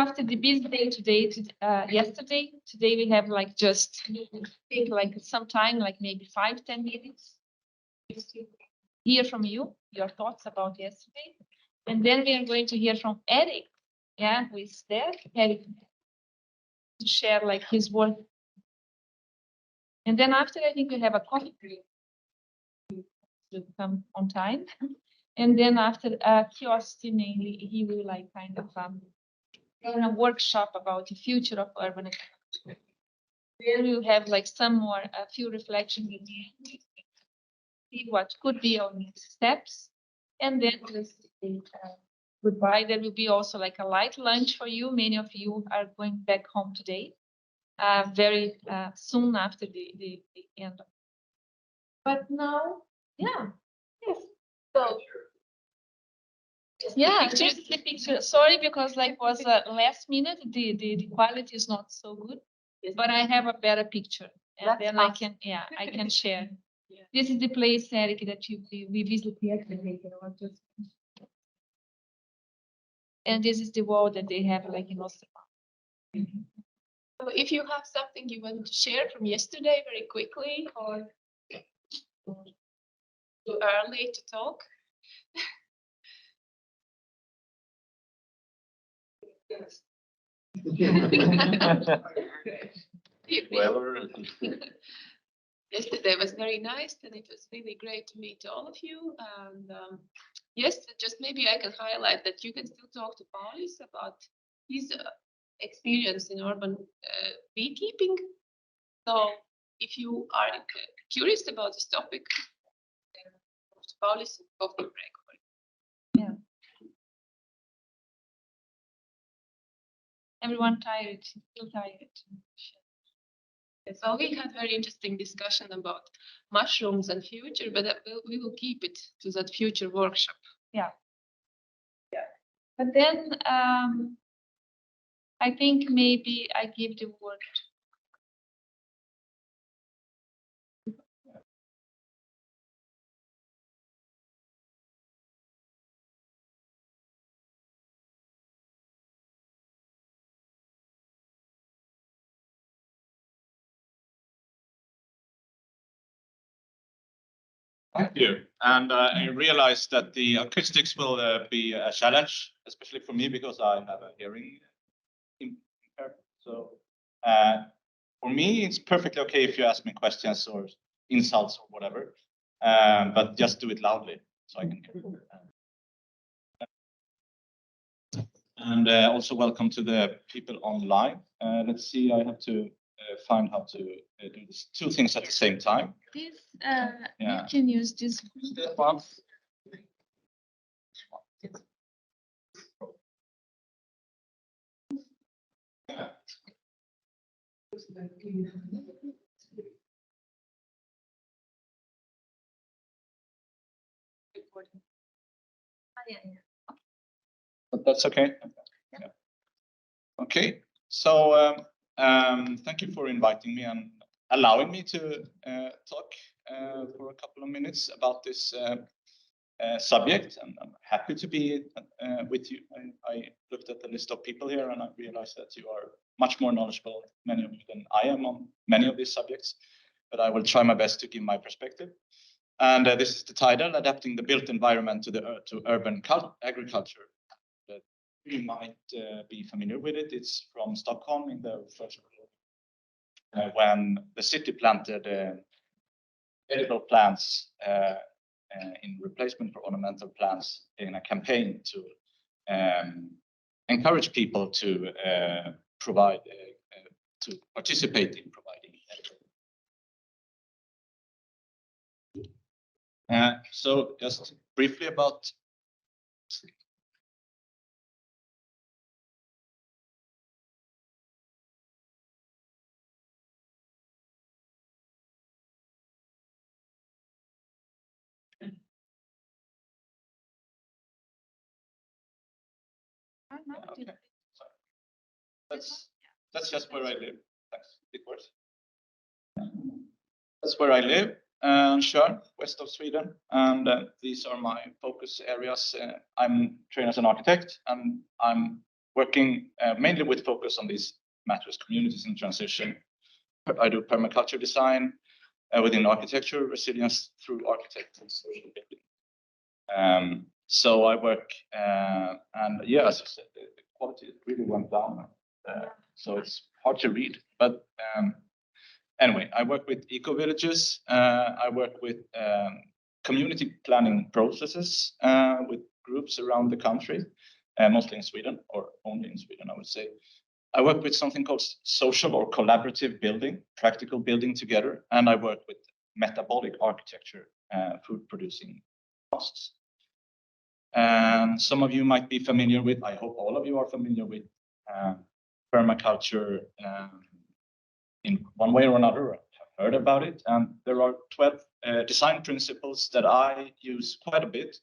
after the busy day yesterday, today we have like just take like some time, like maybe 5-10 minutes, just to hear from you, your thoughts about yesterday. And then we are going to hear from Eric, yeah, who is there, Eric, to share like his work. And then after, I think we have a coffee break to come on time. And then after curiosity, mainly, he will like kind of run a workshop about the future of urban agriculture. Then we'll have like some more, a few reflections in the end, see what could be our next steps. And then just goodbye. There will be also like a light lunch for you. Many of you are going back home today, very soon after the end. But now, yeah, yes. So, yeah, just the picture. Sorry, because like was last minute, the quality is not so good. Yes. But I have a better picture, and that's then awesome. I can share. Yeah. This is the place, Eric, that we visited yesterday. And this is the wall that they have like in Osterman. Mm-hmm. So if you have something you want to share from yesterday very quickly, or too early to talk. Yes. Yesterday was very nice, and it was really great to meet all of you. And yes, just maybe I can highlight that you can still talk to Paulis about his experience in urban beekeeping. So if you are curious about this topic, then talk to Paulis and coffee break. Yeah. Everyone tired, still tired. So we had very interesting discussion about mushrooms and future, but we will keep it to that future workshop. Yeah. Yeah. But then I think maybe I give the word. Thank you. And I realized that the acoustics will be a challenge, especially for me, because I have a hearing impairment. So for me, it's perfectly okay if you ask me questions or insults or whatever, but just do it loudly so I can hear. And also welcome to the people online. Let's see, I have to find how to do this two things at the same time. This you can use this one. But that's okay. Yeah. Okay. So thank you for inviting me and allowing me to talk for a couple of minutes about this subject. And I'm happy to be with you. I looked at the list of people here and I realized that you are much more knowledgeable, many of you, than I am on many of these subjects. But I will try my best to give my perspective. And this is the title, Adapting the Built Environment to Urban Agriculture. You might be familiar with it. It's from Stockholm in the first when the city planted edible plants in replacement for ornamental plants in a campaign to encourage people to provide to participate in providing edible. So just briefly about. Okay. That's just where I live. Thanks. It works. That's where I live, Tjörn, west of Sweden, and these are my focus areas. I'm trained as an architect, and I'm working mainly with focus on these matters, communities in transition. I do permaculture design within architecture, resilience through architecture and social building. So I work, and yeah, as I said, the quality really went down. So it's hard to read, but anyway, I work with eco-villages. I work with community planning processes with groups around the country, mostly in Sweden, or only in Sweden, I would say. I work with something called social or collaborative building, practical building together, and I work with metabolic architecture, food producing houses. And some of you might be familiar with, I hope all of you are familiar with permaculture in one way or another, have heard about it. And there are 12 design principles that I use quite a bit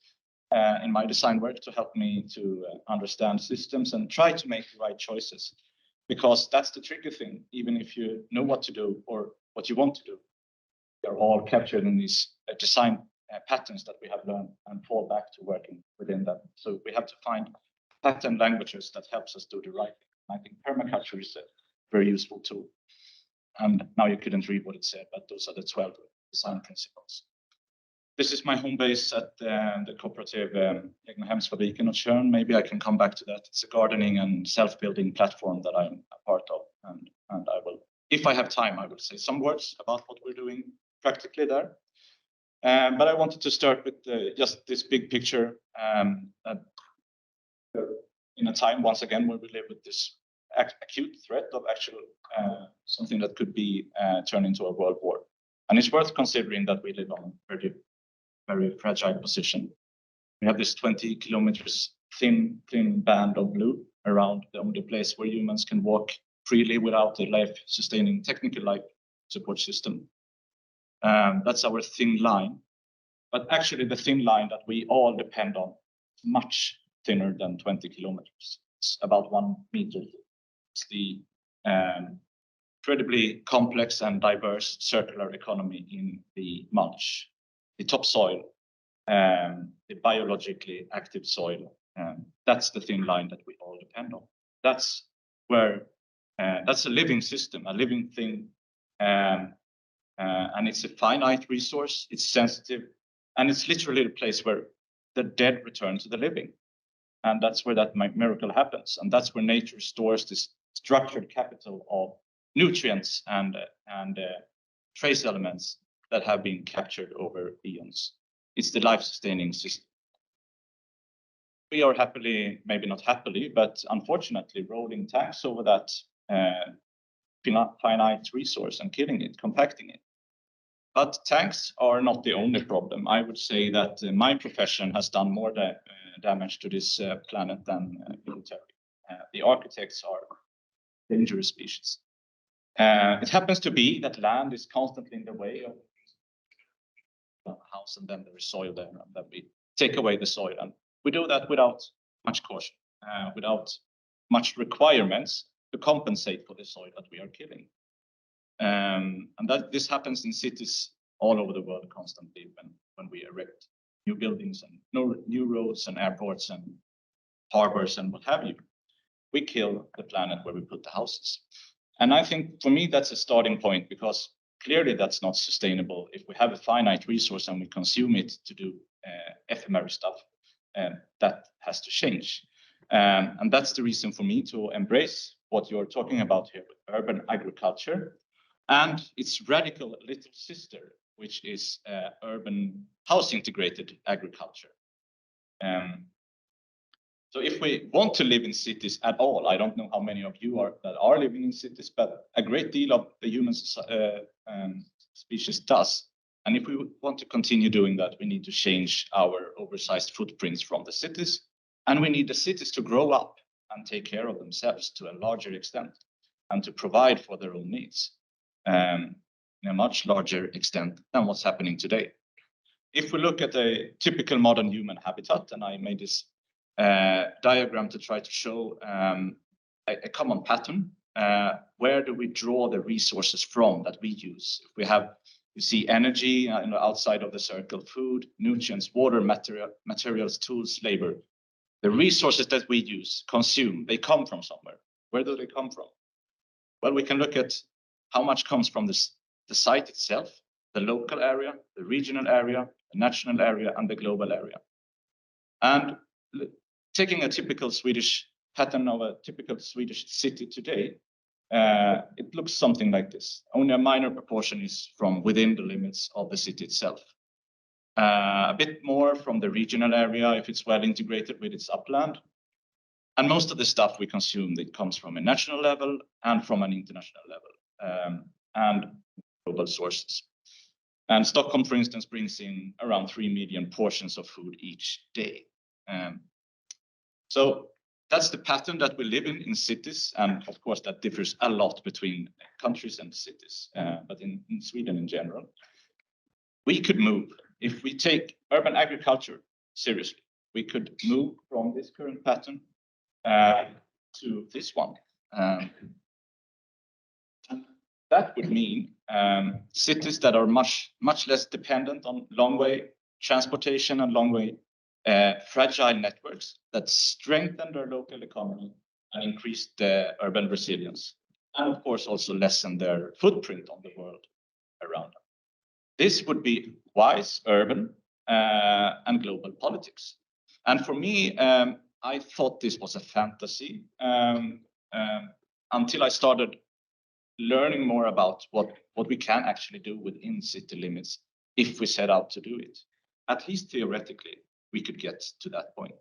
in my design work to help me to understand systems and try to make the right choices. Because that's the tricky thing, even if you know what to do or what you want to do, they're all captured in these design patterns that we have learned and fall back to working within them. So we have to find pattern languages that helps us do the right thing. I think permaculture is a very useful tool. And now you couldn't read what it said, but those are the 12 design principles. This is my home base at the cooperative Egnahemsfabriken at Tjörn. Maybe I can come back to that. It's a gardening and self-building platform that I'm a part of. And I will, if I have time, I will say some words about what we're doing practically there. But I wanted to start with just this big picture in a time, once again, where we live with this acute threat of actual something that could be turned into a world war. And it's worth considering that we live on a very fragile position. We have this 20 kilometers thin band of blue around the only place where humans can walk freely without a life-sustaining technical life support system. That's our thin line. But actually the thin line that we all depend on is much thinner than 20 kilometers. It's about 1 meter. It's the incredibly complex and diverse circular economy in the mulch, the topsoil, the biologically active soil. That's the thin line that we all depend on. That's where that's a living system, a living thing, and it's a finite resource. It's sensitive, and it's literally the place where the dead return to the living, and that's where that miracle happens. And that's where nature stores this structured capital of nutrients and trace elements that have been captured over eons. It's the life-sustaining system. We are happily, maybe not happily, but unfortunately, rolling tanks over that finite resource and killing it, compacting it. But tanks are not the only problem. I would say that my profession has done more damage to this planet than military. The architects are dangerous species. It happens to be that land is constantly in the way of the house, and then there is soil there, and then we take away the soil. And we do that without much caution, without much requirements to compensate for the soil that we are killing. And that this happens in cities all over the world constantly when we erect new buildings and new roads and airports and harbors and what have you. We kill the planet where we put the houses. And I think for me, that's a starting point, because clearly that's not sustainable. If we have a finite resource and we consume it to do ephemeral stuff, that has to change. And that's the reason for me to embrace what you're talking about here with urban agriculture and its radical little sister, which is urban house integrated agriculture. So if we want to live in cities at all, I don't know how many of you are living in cities, but a great deal of the human species does. And if we want to continue doing that, we need to change our oversized footprints from the cities, and we need the cities to grow up and take care of themselves to a larger extent and to provide for their own needs in a much larger extent than what's happening today. If we look at a typical modern human habitat, and I made this diagram to try to show a common pattern. Where do we draw the resources from that we use? If we have, you see energy outside of the circle, food, nutrients, water, materials, tools, labor. The resources that we use, consume, they come from somewhere. Where do they come from? Well, we can look at how much comes from the site itself, the local area, the regional area, the national area, and the global area. And taking a typical Swedish pattern of a typical Swedish city today, it looks something like this. Only a minor proportion is from within the limits of the city itself. A bit more from the regional area if it's well integrated with its upland. And most of the stuff we consume, it comes from a national level and from an international level, and global sources. And Stockholm, for instance, brings in around 3 million portions of food each day. So that's the pattern that we live in cities. And of course, that differs a lot between countries and cities, but in Sweden in general. We could move, if we take urban agriculture seriously, we could move from this current pattern to this one. And that would mean cities that are much less dependent on long-way transportation and long-way fragile networks that strengthen their local economy and increase the urban resilience, and of course also lessen their footprint on the world around them. This would be wise urban and global politics. And for me, I thought this was a fantasy until I started learning more about what we can actually do within city limits if we set out to do it. At least theoretically, we could get to that point.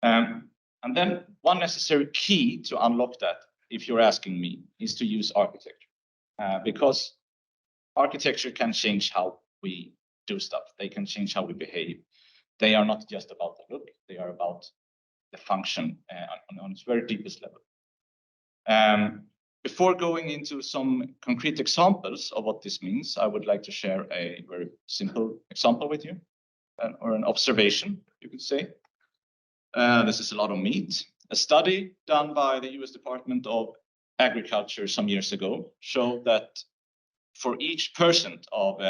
And then one necessary key to unlock that, if you're asking me, is to use architecture. Because architecture can change how we do stuff. They can change how we behave. They are not just about the look, they are about the function on its very deepest level. Before going into some concrete examples of what this means, I would like to share a very simple example with you, or an observation, you could say. This is a lot of meat. A study done by the US Department of Agriculture some years ago showed that for each % of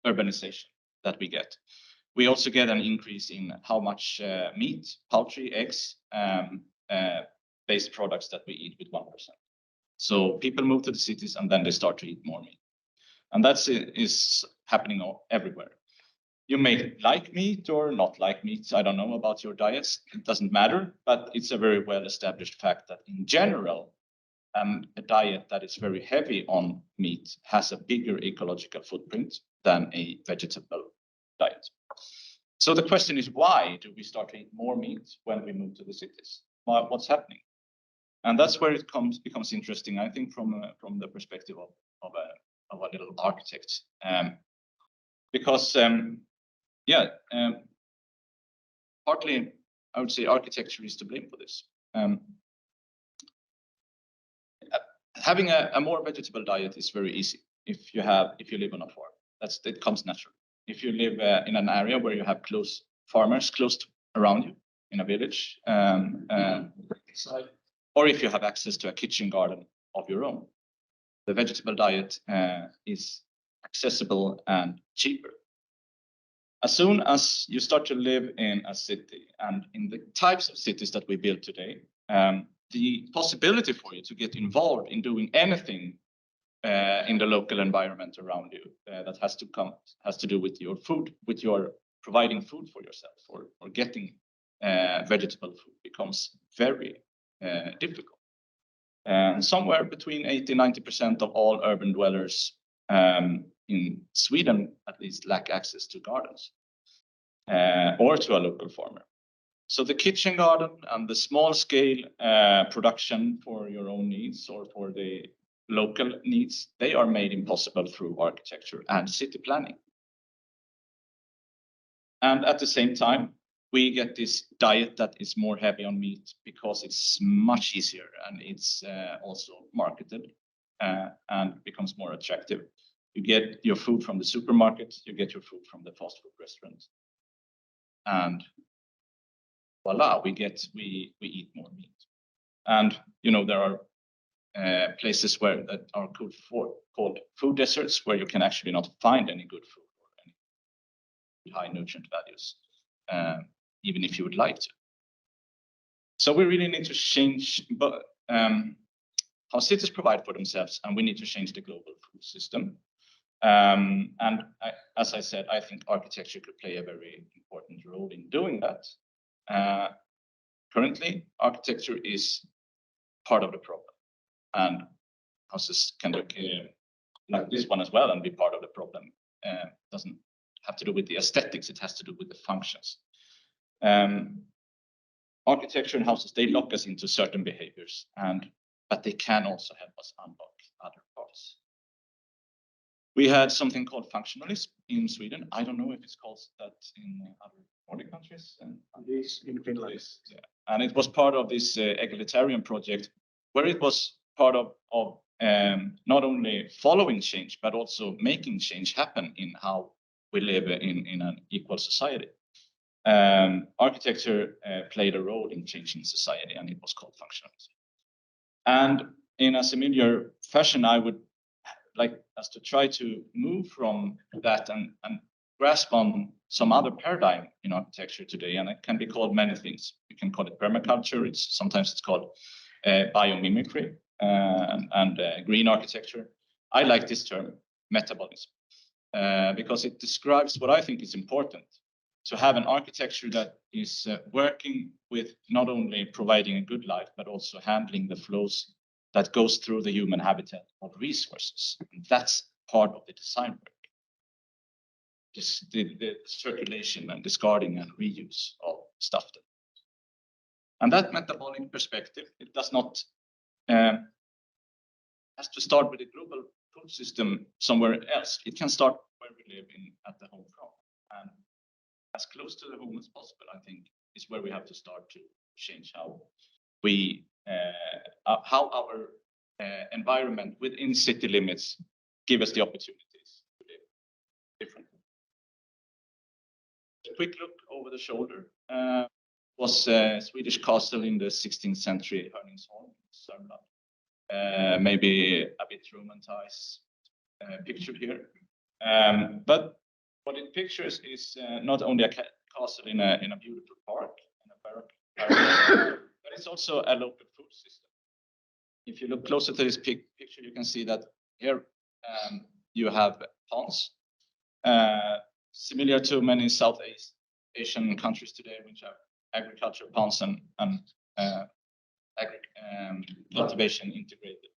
urbanization that we get, we also get an increase in how much meat, poultry, eggs, based products that we eat with 1%. So people move to the cities and then they start to eat more meat. And that is happening everywhere. You may like meat or not like meat. I don't know about your diets. It doesn't matter, but it's a very well-established fact that in general, a diet that is very heavy on meat has a bigger ecological footprint than a vegetable diet. So the question is, why do we start to eat more meat when we move to the cities? What's happening? And that's where it becomes interesting, I think, from the perspective of a little architect, because partly I would say architecture is to blame for this. Having a more vegetable diet is very easy if you live on a farm. It comes naturally. If you live in an area where you have close farmers around you in a village, or if you have access to a kitchen garden of your own, the vegetable diet is accessible and cheaper. As soon as you start to live in a city, and in the types of cities that we build today, the possibility for you to get involved in doing anything in the local environment around you that has to do with your food, with your providing food for yourself, or getting vegetable food becomes very difficult. And somewhere between 80–90% of all urban dwellers in Sweden at least lack access to gardens or to a local farmer. So the kitchen garden and the small scale production for your own needs or for the local needs, they are made impossible through architecture and city planning. And at the same time, we get this diet that is more heavy on meat because it's much easier and it's also marketed and becomes more attractive. You get your food from the supermarket, you get your food from the fast food restaurant. And voila, we eat more meat. And there are places that are called food deserts, where you can actually not find any good food or any high nutrient values, even if you would like to. So we really need to change how cities provide for themselves, and we need to change the global food system. As I said, I think architecture could play a very important role in doing that. Currently, architecture is part of the problem, and houses can look like this one as well and be part of the problem. Doesn't have to do with the aesthetics; it has to do with the functions. Architecture and houses, they lock us into certain behaviors, but they can also help us unlock other parts. We had something called functionalism in Sweden. I don't know if it's called that in other Nordic countries. It is in Finland. Yeah. And it was part of this egalitarian project, where it was part of not only following change, but also making change happen in how we live in an equal society. Architecture played a role in changing society, and it was called functionalism. And in a similar fashion, I would like us to try to move from that and grasp on some other paradigm in architecture today, and it can be called many things. You can call it permaculture. Sometimes it's called biomimicry and green architecture. I like this term, metabolism, because it describes what I think is important: to have an architecture that is working with not only providing a good life, but also handling the flows that goes through the human habitat of resources. And that's part of the design work. The circulation and discarding and reuse of stuff. And that metabolic perspective, it does not has to start with a global food system somewhere else. It can start where we live at the home front. And as close to the home as possible, I think, is where we have to start to change how we how our environment within city limits give us the opportunities to live differently. A quick look over the shoulder was a Swedish castle in the 16th century, Herningsholm, Sörmland. Maybe a bit romanticized picture here. But what it pictures is not only a castle in a beautiful park, in a baroque, but it's also a local food system. If you look closer to this picture, you can see that here you have ponds, similar to many Southeast Asian countries today, which have agriculture ponds and cultivation integrated.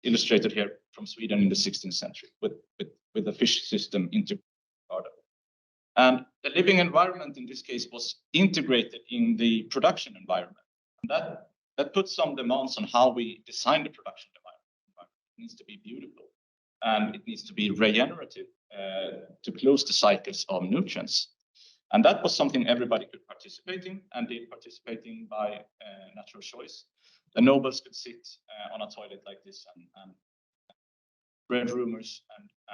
Illustrated here from Sweden in the 16th century with the fish system integrated. And the living environment in this case was integrated in the production environment. And that puts some demands on how we design the production environment. It needs to be beautiful, and it needs to be regenerative to close the cycles of nutrients. And that was something everybody could participate in, and did participate in by natural choice. The nobles could sit on a toilet like this and read rumors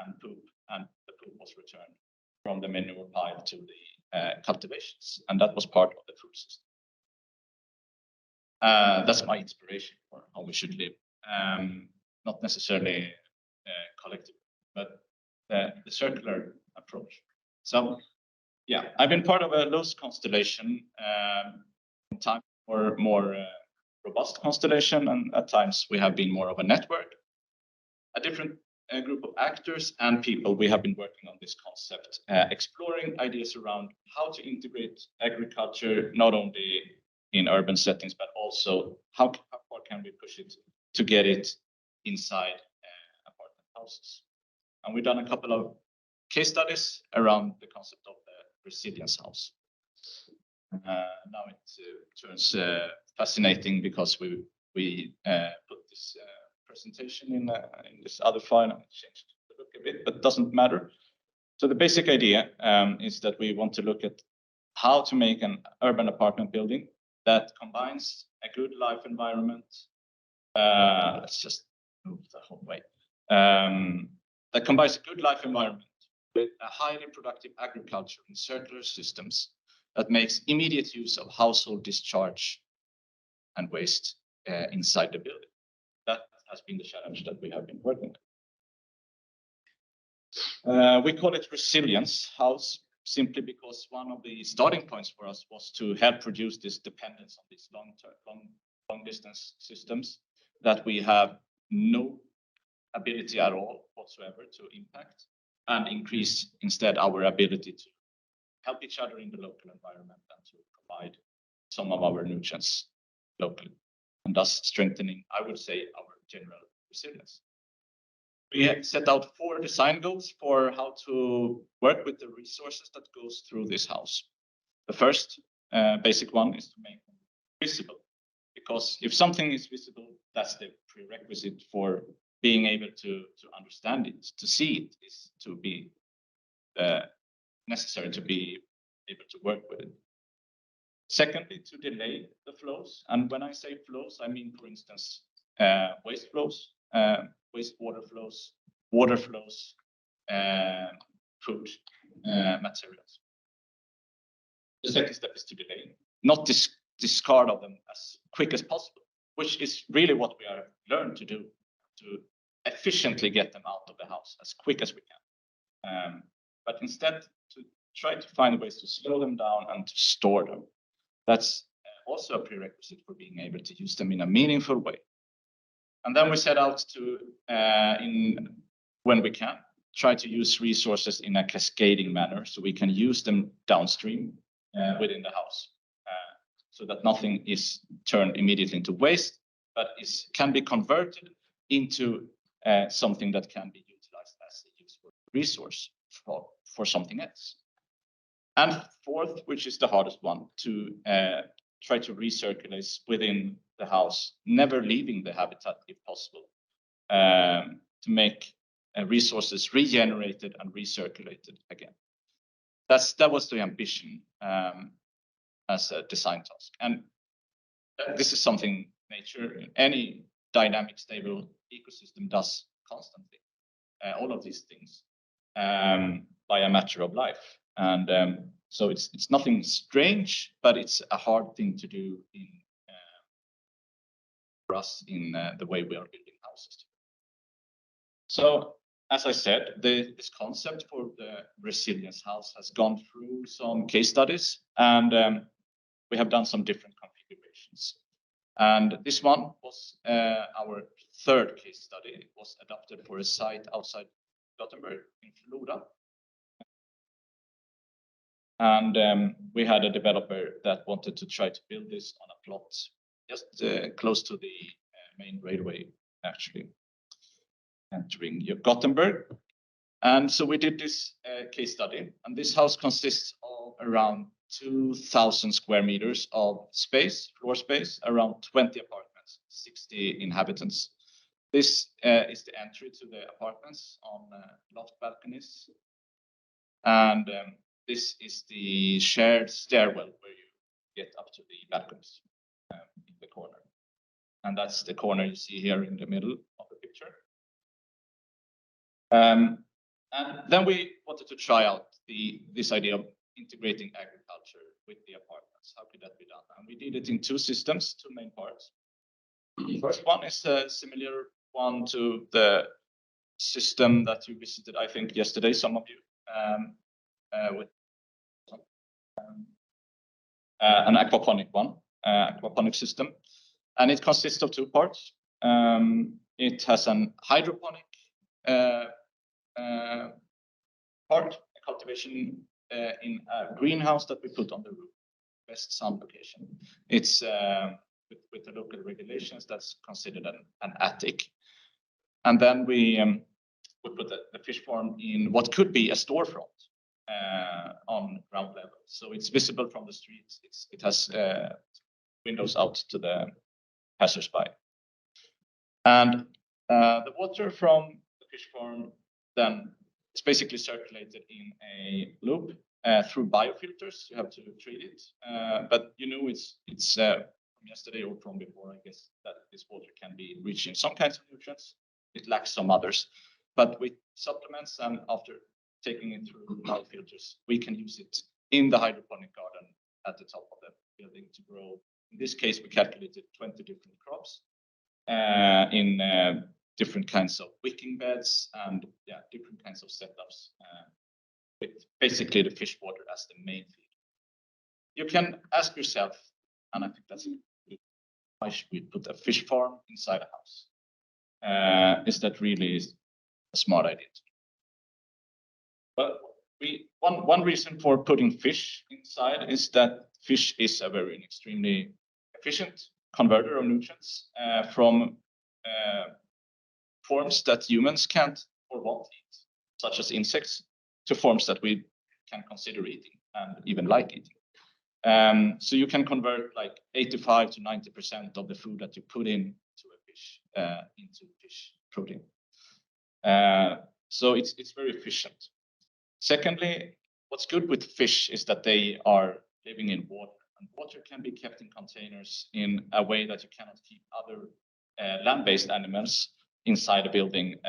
and poop, and the poop was returned from the manure pile to the cultivations, and that was part of the food system. That's my inspiration for how we should live, not necessarily collective, but the circular approach. So, yeah, I've been part of a loose constellation, time or more robust constellation, and at times we have been more of a network, a different group of actors and people. We have been working on this concept, exploring ideas around how to integrate agriculture, not only in urban settings, but also how far can we push it to get it inside apartment houses. And we've done a couple of case studies around the concept of the resilience house. Now it turns fascinating because we put this presentation in this other file, and it changed the look a bit, but it doesn't matter. So the basic idea is that we want to look at how to make an urban apartment building that combines a good life environment. Let's just move the whole way. That combines a good life environment with a highly productive agriculture and circular systems that makes immediate use of household discharge and waste inside the building. That has been the challenge that we have been working with. We call it resilience house simply because one of the starting points for us was to help reduce this dependence on these long distance systems that we have no ability at all whatsoever to impact, and increase instead our ability to help each other in the local environment and to provide some of our nutrients locally, and thus strengthening, I would say, our general resilience. We set out 4 design goals for how to work with the resources that goes through this house. The first basic one is to make them visible, because if something is visible, that's the prerequisite for being able to understand it. To see it is to be necessary to be able to work with it. Secondly, to delay the flows. And when I say flows, I mean, for instance, waste flows, wastewater flows, water flows, food materials. The second step is to delay, not discard of them as quick as possible, which is really what we are learned to do, to efficiently get them out of the house as quick as we can. But instead, to try to find ways to slow them down and to store them. That's also a prerequisite for being able to use them in a meaningful way. And then we set out to, when we can, try to use resources in a cascading manner so we can use them downstream within the house, so that nothing is turned immediately into waste, but can be converted into something that can be utilized as a useful resource for something else. And fourth, which is the hardest one, to try to recirculate within the house, never leaving the habitat if possible, to make resources regenerated and recirculated again. That was the ambition as a design task. And this is something nature, any dynamic, stable ecosystem does constantly, all of these things, by a matter of life. And so it's nothing strange, but it's a hard thing to do for us in the way we are building houses. So, as I said, this concept for the resilience house has gone through some case studies, and we have done some different configurations. And this one was our third case study. It was adapted for a site outside Gothenburg in Flora. And we had a developer that wanted to try to build this on a plot just close to the main railway, actually, entering Gothenburg. And so we did this case study, and this house consists of around 2,000 square meters of space, floor space, around 20 apartments, 60 inhabitants. This is the entry to the apartments on loft balconies. And this is the shared stairwell where you get up to the balconies in the corner. And that's the corner you see here in the middle of the picture. And then we wanted to try out this idea of integrating agriculture with the apartments. How could that be done? And we did it in 2 systems, 2 main parts. The first one is a similar one to the system that you visited, I think, yesterday, some of you, with an aquaponic one, aquaponic system. And it consists of 2 parts. It has an hydroponic part, a cultivation in a greenhouse that we put on the roof, best sun location. It's with the local regulations, that's considered an attic. And then we put the fish farm in what could be a storefront on ground level. So it's visible from the streets. It has windows out to the passersby. And the water from the fish farm then it's basically circulated in a loop through biofilters. You have to treat it, but you know it's from yesterday or from before, I guess, that this water can be rich in some kinds of nutrients. It lacks some others, but with supplements and after taking it through biofilters, we can use it in the hydroponic garden at the top of the building to grow. In this case, we calculated 20 different crops in different kinds of wicking beds and different kinds of setups with basically the fish water as the main feed. You can ask yourself, and I think that's why should we put a fish farm inside a house? Is that really a smart idea? Well, one reason for putting fish inside is that fish is a very extremely efficient converter of nutrients from forms that humans can't or won't eat, such as insects, to forms that we can consider eating and even like eating. So you can convert like 85 to 90% of the food that you put into a fish into fish protein. So it's very efficient. Secondly, what's good with fish is that they are living in water, and water can be kept in containers in a way that you cannot keep other land-based animals inside a building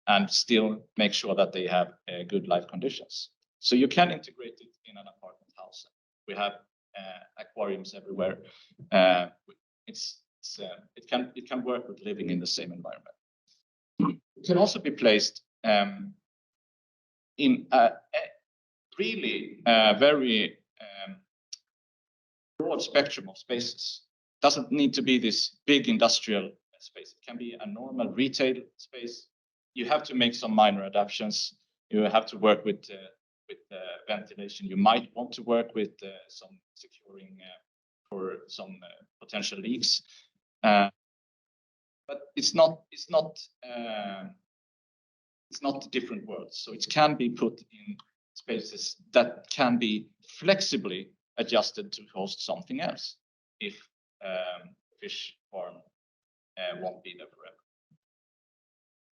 and still make sure that they have good life conditions. So you can integrate it in an apartment house. We have aquariums everywhere. It can work with living in the same environment. It can also be placed in a really very broad spectrum of spaces. Doesn't need to be this big industrial space. It can be a normal retail space. You have to make some minor adaptations. You have to work with ventilation. You might want to work with some securing for some potential leaks. But it's not different worlds. So it can be put in spaces that can be flexibly adjusted to host something else if fish farm won't be there forever.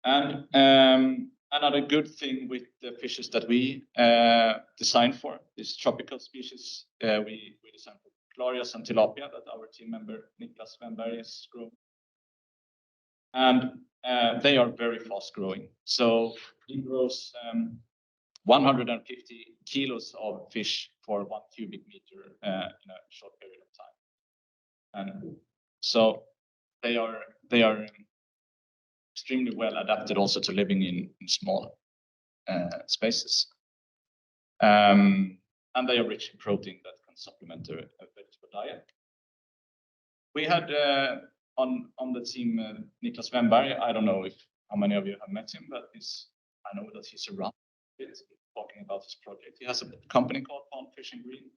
And another good thing with the fishes that we design for this tropical species, we designed for Clarias and tilapia that our team member Niklas Wennberg is growing. And they are very fast growing. So he grows 150 kilos of fish for 1 cubic meter in a short period of time. And so they are extremely well adapted also to living in small spaces. And they are rich in protein that can supplement a vegetable diet. We had on the team Niklas Wennberg. I don't know how many of you have met him, but I know that he's around talking about this project. He has a company called Pond Fish and Green.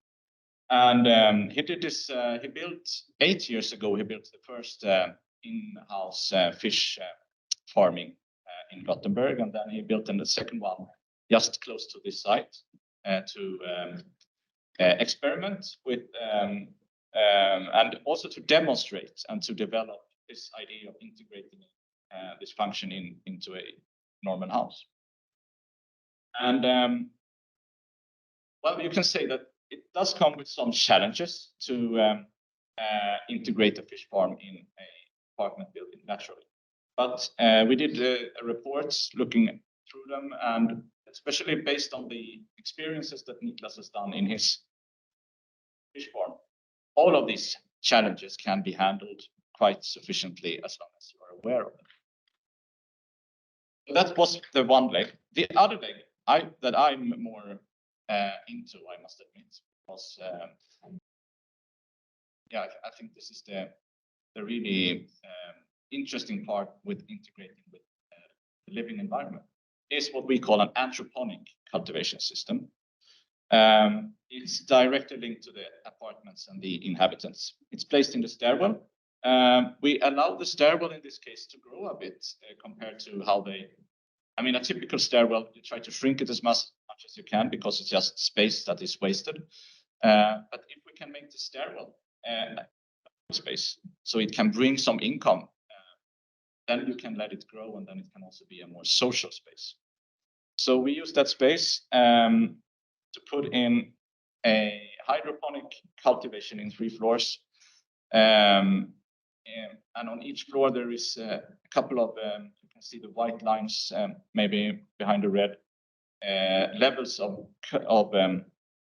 And he did this, he built 8 years ago, he built the first in-house fish farming in Gothenburg. And then he built the second one just close to this site to experiment with and also to demonstrate and to develop this idea of integrating this function into a normal house. And well, you can say that it does come with some challenges to integrate a fish farm in an apartment building naturally. But we did reports looking through them, and especially based on the experiences that Niklas has done in his fish farm, all of these challenges can be handled quite sufficiently as long as you are aware of them. So that was the one leg. The other leg that I'm more into, I must admit, was yeah, I think this is the really interesting part with integrating with the living environment, is what we call an anthroponic cultivation system. It's directly linked to the apartments and the inhabitants. It's placed in the stairwell. We allow the stairwell in this case to grow a bit compared to how I mean, a typical stairwell, you try to shrink it as much as you can because it's just space that is wasted. But if we can make the stairwell space so it can bring some income, then you can let it grow, and then it can also be a more social space. So we use that space to put in a hydroponic cultivation in 3 floors. And on each floor there is a couple of, you can see the white lines, maybe behind the red, levels of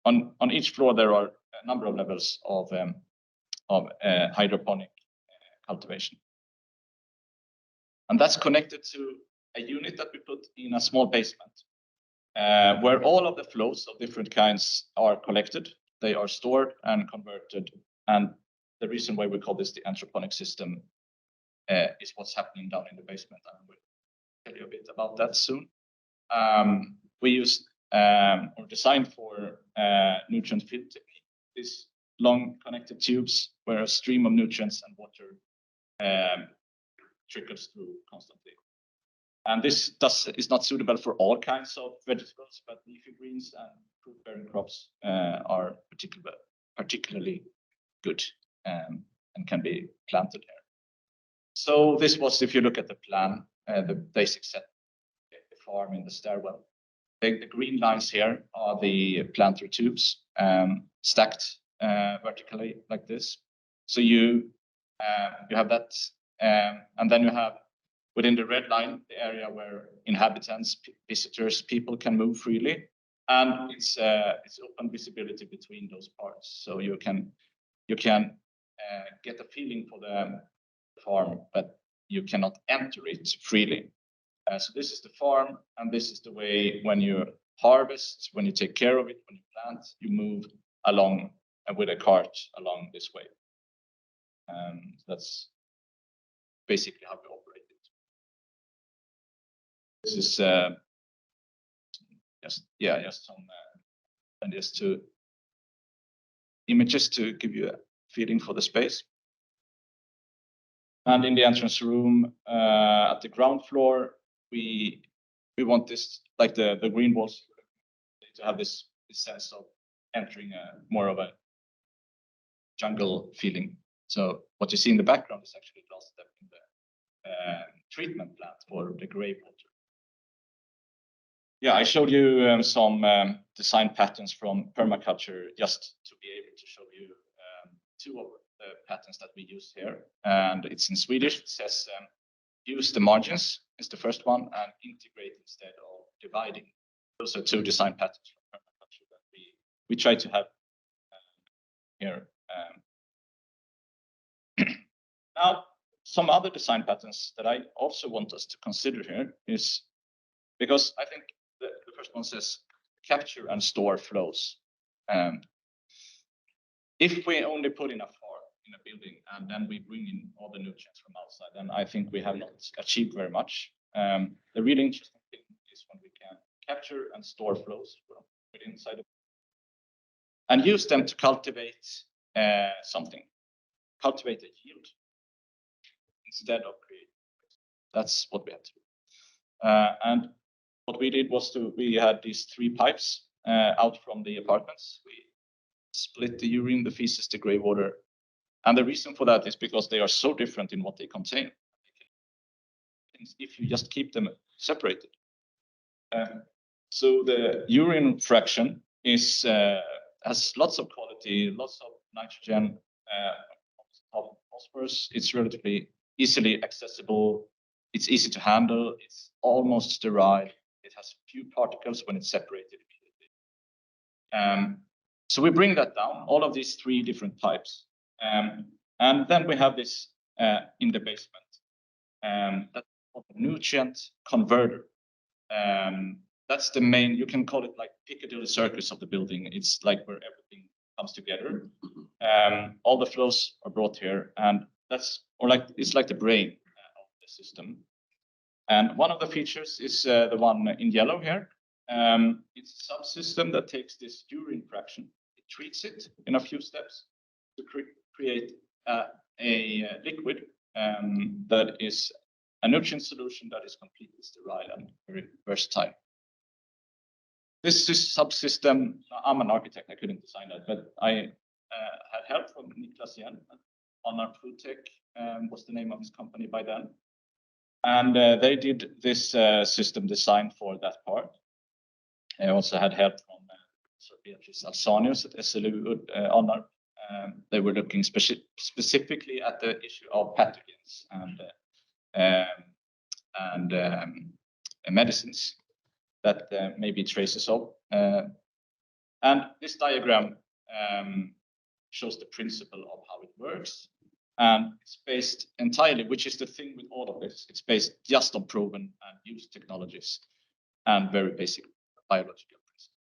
on each floor there are a number of levels of hydroponic cultivation. And that's connected to a unit that we put in a small basement. where all of the flows of different kinds are collected. They are stored and converted. And the reason why we call this the anthroponic system is what's happening down in the basement. And we'll tell you a bit about that soon. We use or designed for nutrient field technique. These long connected tubes where a stream of nutrients and water trickles through constantly. And this is not suitable for all kinds of vegetables, but leafy greens and fruit-bearing crops are particularly good and can be planted here. So this was, if you look at the plan, the basic set, the farm in the stairwell. The green lines here are the planter tubes stacked vertically like this. So you have that, and then you have within the red line the area where inhabitants, visitors, people can move freely, and it's open visibility between those parts. So you can get a feeling for the farm, but you cannot enter it freely. So this is the farm, and this is the way when you harvest, when you take care of it, when you plant, you move along with a cart along this way. That's basically how we operate it. This is just some and just to images to give you a feeling for the space. And in the entrance room at the ground floor, we want this, like the green walls, to have this sense of entering more of a jungle feeling. So what you see in the background is actually the last step in the treatment plant for the grey water. Yeah, I showed you some design patterns from permaculture just to be able to show you two of the patterns that we use here. And it's in Swedish. It says use the margins is the first one, and integrate instead of dividing. Those are two design patterns from permaculture that we try to have here. Now, some other design patterns that I also want us to consider here is, because I think the first one says capture and store flows. If we only put in a farm in a building and then we bring in all the nutrients from outside, then I think we have not achieved very much. The really interesting thing is when we can capture and store flows within inside and use them to cultivate something, cultivate a yield instead of create. That's what we have to do. And what we did was we had these 3 pipes out from the apartments. We split the urine, the feces, the grey water. And the reason for that is because they are so different in what they contain. If you just keep them separated. So the urine fraction is has lots of quality, lots of nitrogen, phosphorus. It's relatively easily accessible. It's easy to handle. It's almost sterile. It has few particles when it's separated immediately. So we bring that down, all of these 3 different types. And then we have this in the basement. That's called a nutrient converter. That's the main, you can call it like Piccadilly Circus of the building. It's like where everything comes together. All the flows are brought here, and it's like the brain of the system. And one of the features is the one in yellow here. It's a subsystem that takes this urine fraction, it treats it in a few steps to create a liquid that is a nutrient solution that is completely sterile and very versatile. This is subsystem. I'm an architect, I couldn't design that, but I had help from Niklas Jen. Honor Food Tech was the name of his company by then. And they did this system design for that part. I also had help from Beatrice Alsanius at SLU Honor. They were looking specifically at the issue of pathogens and medicines that may be traces of. And this diagram shows the principle of how it works. And it's based entirely, which is the thing with all of this, it's based just on proven and used technologies and very basic. biological principle.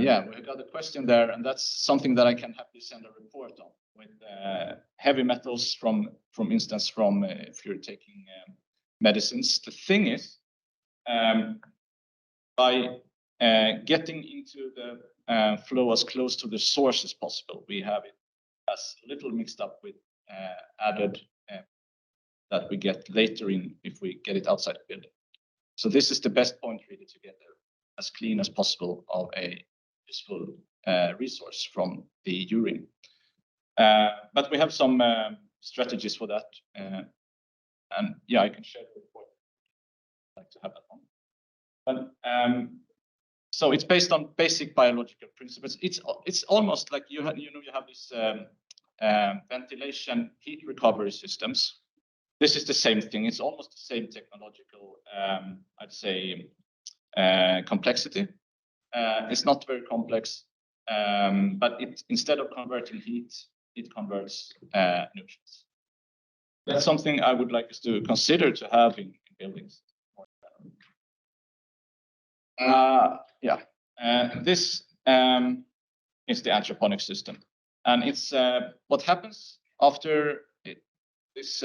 Yeah, we got a question there, and that's something that I can happily send a report on with heavy metals from instance, if you're taking medicines. The thing is, by getting into the flow as close to the source as possible, we have it as little mixed up with added that we get later in if we get it outside the building. So this is the best point really to get as clean as possible of a useful resource from the urine. But we have some strategies for that. And yeah, I can share the report. I'd like to have that one. But so it's based on basic biological principles. It's almost like you have this ventilation heat recovery systems. This is the same thing. It's almost the same technological, I'd say, complexity. It's not very complex, but instead of converting heat, it converts nutrients. That's something I would like us to consider to have in buildings. Yeah, this is the hydroponic system, and it's what happens after this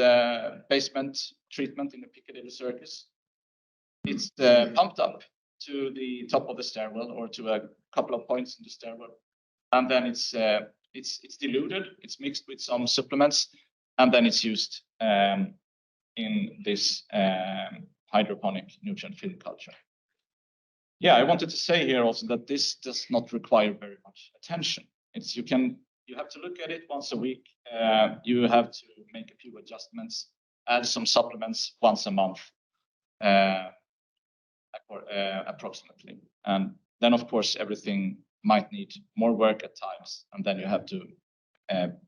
basement treatment in the Piccadilly Circus. It's pumped up to the top of the stairwell or to a couple of points in the stairwell, and then it's diluted. It's mixed with some supplements, and then it's used in this hydroponic nutrient film culture. Yeah, I wanted to say here also that this does not require very much attention. You have to look at it once a week. You have to make a few adjustments, add some supplements once a month, approximately. And then, of course, everything might need more work at times, and then you have to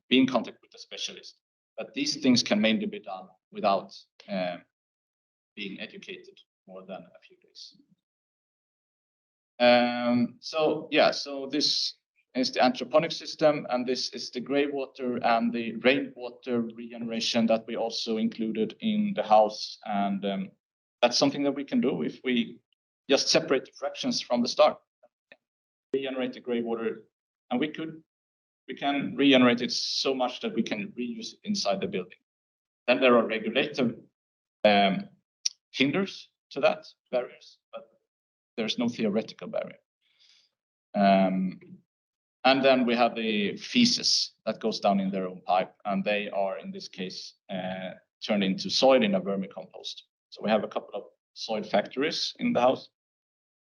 be in contact with a specialist. But these things can mainly be done without being educated more than a few days. So this is the hydroponic system, and this is the grey water and the rainwater regeneration that we also included in the house. And that's something that we can do if we just separate the fractions from the start. Regenerate the grey water, and we can regenerate it so much that we can reuse it inside the building. Then there are regulative hinders to that, barriers, but there's no theoretical barrier. And then we have the feces that goes down in their own pipe, and they are, in this case, turned into soil in a vermicompost. So we have a couple of soil factories in the house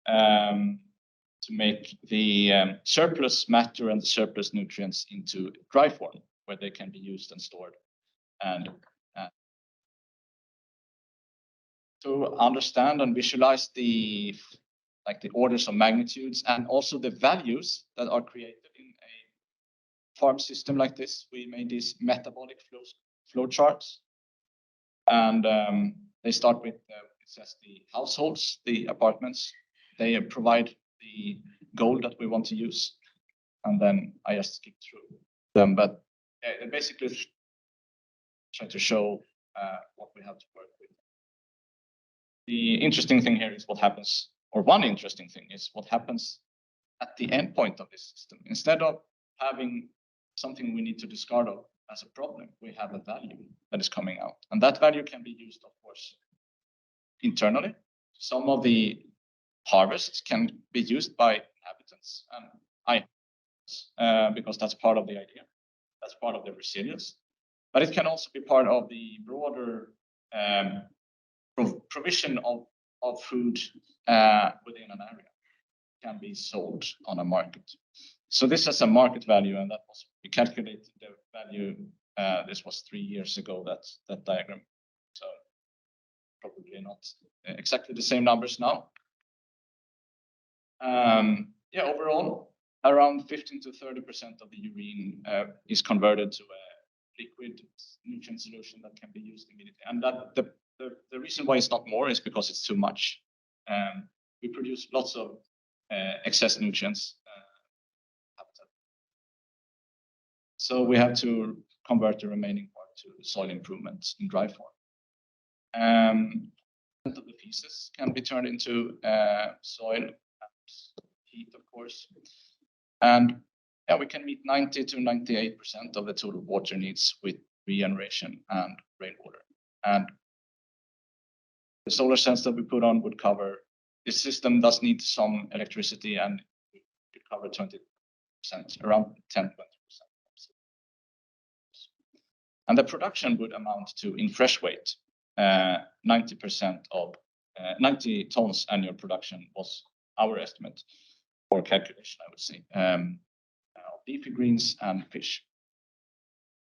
to make the surplus matter and the surplus nutrients into dry form, where they can be used and stored. And to understand and visualize the orders of magnitudes and also the values that are created in a farm system like this, we made these metabolic flow charts. And they start with, it says the households, the apartments. They provide the goal that we want to use. And then I just skip through them. But they basically try to show what we have to work with. The interesting thing here is what happens, or one interesting thing is what happens at the end point of this system. Instead of having something we need to discard of as a problem, we have a value that is coming out. And that value can be used, of course, internally. Some of the harvests can be used by inhabitants, and because that's part of the idea. That's part of the resilience. But it can also be part of the broader provision of food within an area. It can be sold on a market. So this has a market value, and that was, we calculated the value. This was 3 years ago, that diagram. So probably not exactly the same numbers now. Yeah, overall, around 15 to 30% of the urine is converted to a liquid nutrient solution that can be used immediately. And that the reason why it's not more is because it's too much. We produce lots of excess nutrients. So we have to convert the remaining part to soil improvements in dry form. of the feces can be turned into soil and heat, of course. And yeah, we can meet 90 to 98% of the total water needs with regeneration and rainwater. And the solar cells that we put on would cover, this system does need some electricity and it could cover 20%, around 10, 20%. And the production would amount to, in fresh weight, 90% of 90 tons annual production was our estimate or calculation, I would say, leafy greens and fish.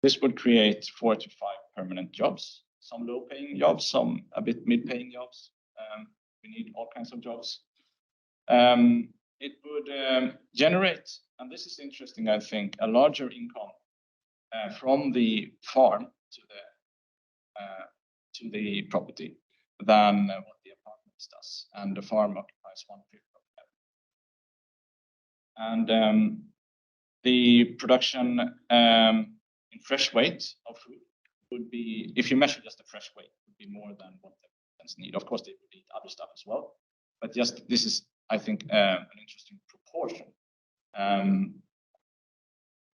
This would create 4 to 5 permanent jobs, some low-paying jobs, some a bit mid-paying jobs. We need all kinds of jobs. It would generate, and this is interesting, I think, a larger income from the farm to the property than what the apartments does, and the farm occupies 1/5 of that. And the production in fresh weight of food would be, if you measure just the fresh weight, would be more than what the residents need. Of course, they would eat other stuff as well, but just this is, I think, an interesting proportion.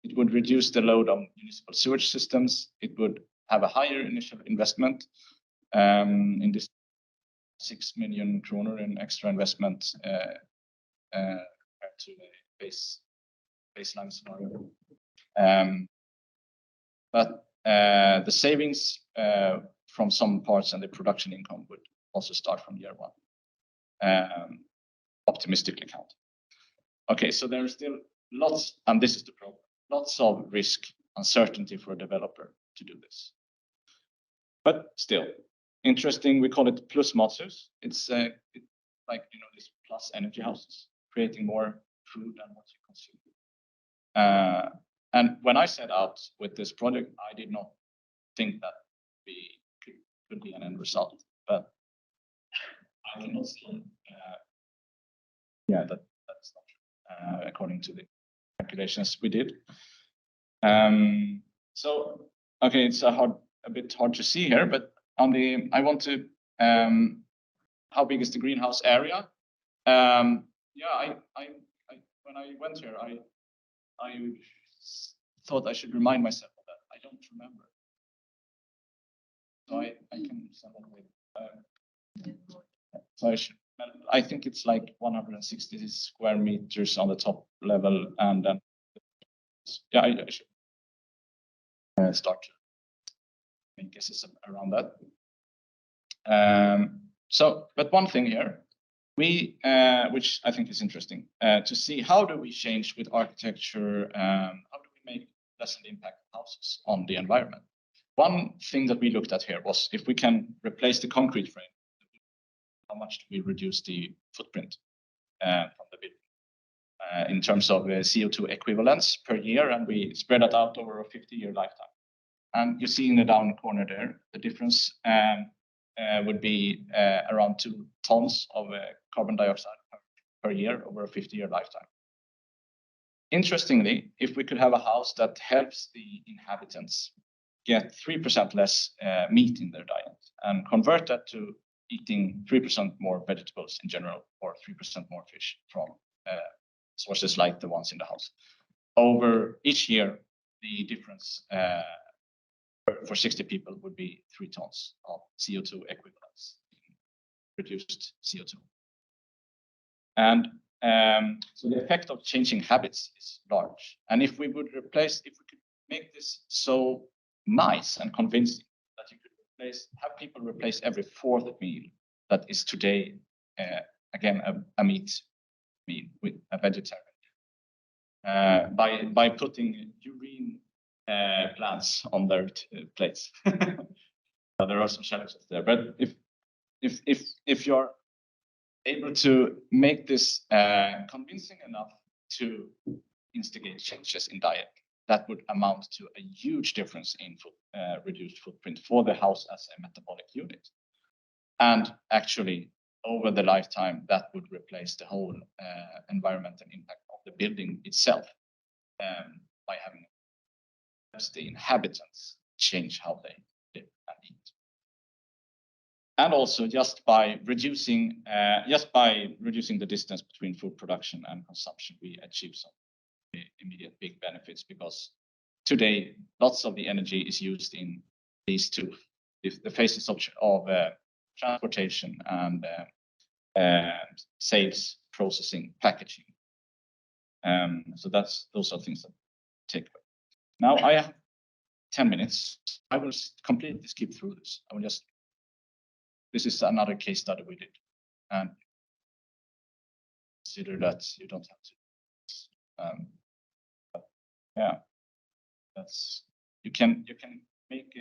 It would reduce the load on municipal sewage systems. It would have a higher initial investment in this 6 million kronor in extra investment compared to the baseline scenario. But the savings from some parts and the production income would also start from year one, optimistically count. Okay, so there are still lots, and this is the problem, lots of risk, uncertainty for a developer to do this. But still, interesting, we call it plus Matshus. It's like, you know, these plus energy houses, creating more food than what you consume. And when I set out with this project, I did not think that we could be an end result, but I cannot see, that's not true, according to the calculations we did. So, okay, it's a bit hard to see here, but on the, I want to, how big is the greenhouse area? Yeah, when I went here, I thought I should remind myself of that. I don't remember. So I can send that with. So I think it's like 160 square meters on the top level, and then yeah, I should start to make guesses around that. So, but one thing here, we, which I think is interesting, to see how do we change with architecture, how do we make lessen the impact of houses on the environment. One thing that we looked at here was if we can replace the concrete frame, how much do we reduce the footprint from the building in terms of CO2 equivalents per year, and we spread that out over a 50-year lifetime. And you see in the down corner there, the difference would be around 2 tons of carbon dioxide per year over a 50-year lifetime. Interestingly, if we could have a house that helps the inhabitants get 3% less meat in their diet and convert that to eating 3% more vegetables in general, or 3% more fish from sources like the ones in the house, over each year, the difference for 60 people would be 3 tons of CO2 equivalents, reduced CO2. And so the effect of changing habits is large. And if we would replace, if we could make this so nice and convincing that you could have people replace every 4th meal that is today, again, a meat meal with a vegetarian, by putting urine plants on their plates. There are some challenges there, but if you're able to make this convincing enough to instigate changes in diet, that would amount to a huge difference in reduced footprint for the house as a metabolic unit. And actually, over the lifetime, that would replace the whole environmental impact of the building itself by having the inhabitants change how they live and eat. And also just by reducing the distance between food production and consumption, we achieve some immediate big benefits, because today lots of the energy is used in these two, the phases of transportation and sales, processing, packaging. So those are things that take away. Now I have 10 minutes. I will completely skip through this. This is another case study we did, and consider that you don't have to. Yeah, you can make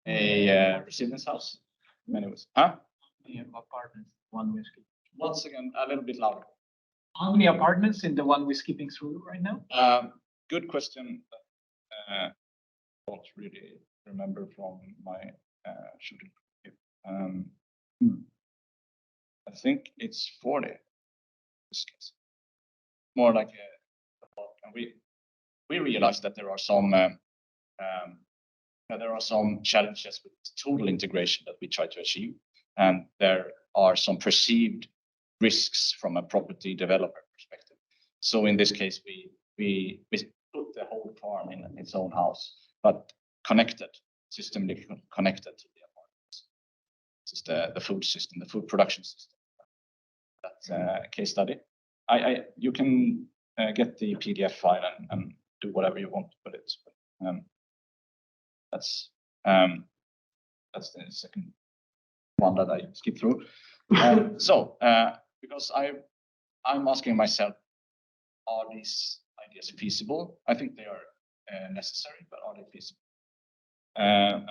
a resilience house in many ways. Huh? Apartments, one we're skipping. Once again, a little bit louder. How many apartments in the one we're skipping through right now? Good question. Don't really remember from my shooting. I think it's 40. This case. More like we realized that there are some challenges with total integration that we try to achieve, and there are some perceived risks from a property developer perspective. So in this case, we put the whole farm in its own house, but systemically connected to the apartments. This is the food system, the food production system. That's a case study. You can get the PDF file and do whatever you want with it. That's the second one that I skip through. Because I'm asking myself, are these ideas feasible? I think they are necessary, but are they feasible? And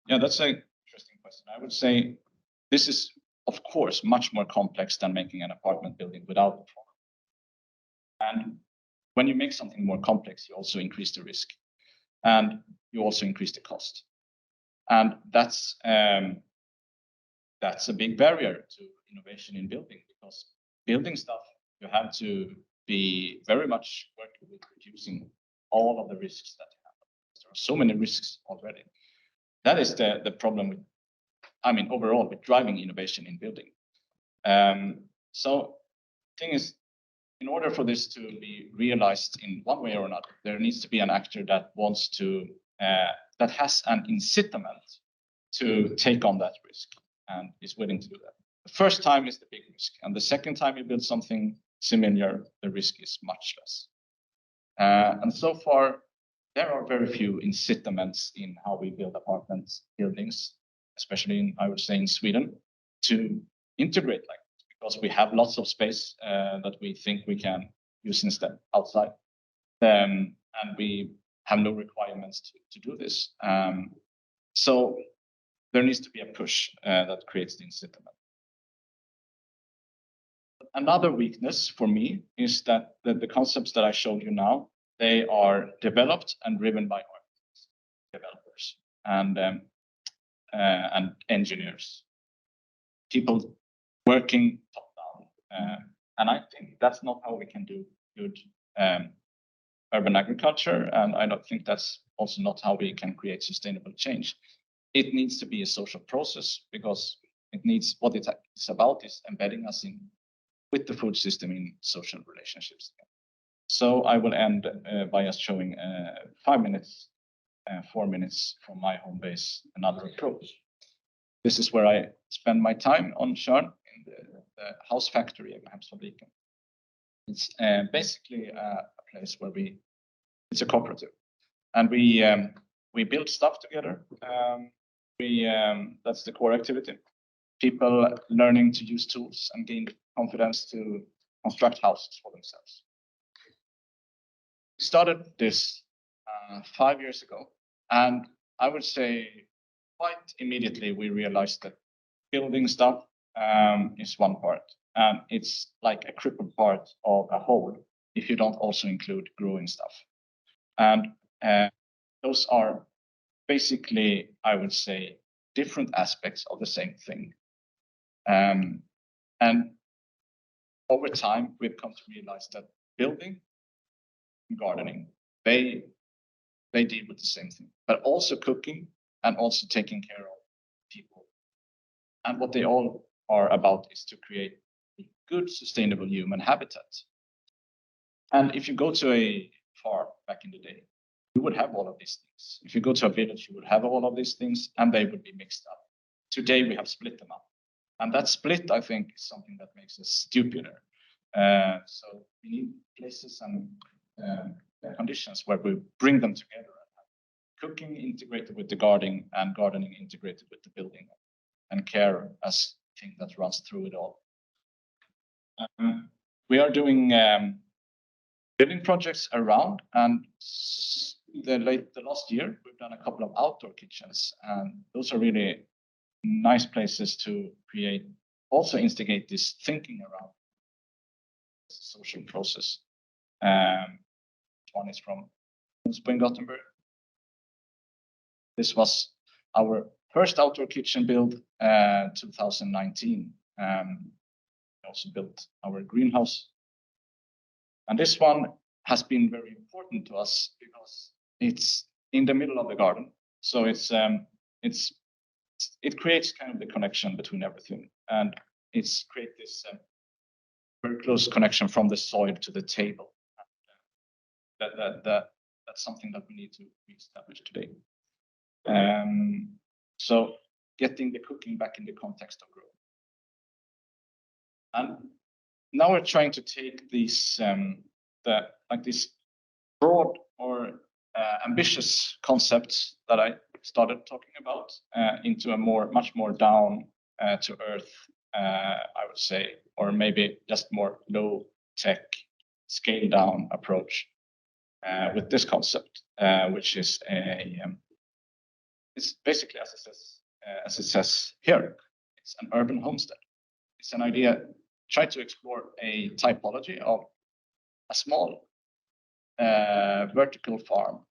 yeah, that's an interesting question. I would say this is, of course, much more complex than making an apartment building without a farm. And when you make something more complex, you also increase the risk, and you also increase the cost. And that's a big barrier to innovation in building, because building stuff, you have to be very much working with reducing all of the risks that you have. There are so many risks already. That is the problem with, overall with driving innovation in building. So the thing is, in order for this to be realized in one way or another, there needs to be an actor that wants to, that has an incitament to take on that risk and is willing to do that. The first time is the big risk, and the second time you build something similar, the risk is much less. And so far, there are very few incitements in how we build apartments, buildings, especially I would say in Sweden, to integrate like this, because we have lots of space that we think we can use instead outside. And we have no requirements to do this. So there needs to be a push that creates the incitament. Another weakness for me is that the concepts that I showed you now, they are developed and driven by architects, developers, and engineers, people working top down. And I think that's not how we can do good urban agriculture. And I don't think that's also not how we can create sustainable change. It needs to be a social process, because it needs, what it's about is embedding us in with the food system in social relationships. So I will end by just showing 4 minutes from my home base, another approach. This is where I spend my time on Tjörn, in the house factory of Hemsfabriken. It's basically a place where it's a cooperative, and we build stuff together. That's the core activity. People learning to use tools and gain confidence to construct houses for themselves. We started this 5 years ago, and I would say quite immediately we realized that building stuff is one part, and it's like a crippled part of a whole if you don't also include growing stuff. And those are basically, I would say, different aspects of the same thing. And over time, we've come to realize that building and gardening, they deal with the same thing, but also cooking and also taking care of people And what they all are about is to create a good, sustainable human habitat. And if you go to a farm back in the day, you would have all of these things. If you go to a village, you would have all of these things, and they would be mixed up. Today, we have split them up. And that split, I think, is something that makes us stupider. So we need places and conditions where we bring them together. Cooking integrated with the gardening, and gardening integrated with the building, and care as thing that runs through it all. We are doing building projects around, and the last year we've done a couple of outdoor kitchens, and those are really nice places to create, also instigate this thinking around the social process. One is from Spring Gothenburg. This was our first outdoor kitchen build, 2019. We also built our greenhouse. And this one has been very important to us because it's in the middle of the garden. So it creates kind of the connection between everything, and it's create this very close connection from the soil to the table. That's something that we need to reestablish today. So getting the cooking back in the context of growth. And now we're trying to take these these broad or ambitious concepts that I started talking about into a much more down to earth, I would say, or maybe just more low tech, scale down approach with this concept, which is it's basically as it says here, it's an urban homestead. It's an idea. Try to explore a typology of a small vertical farm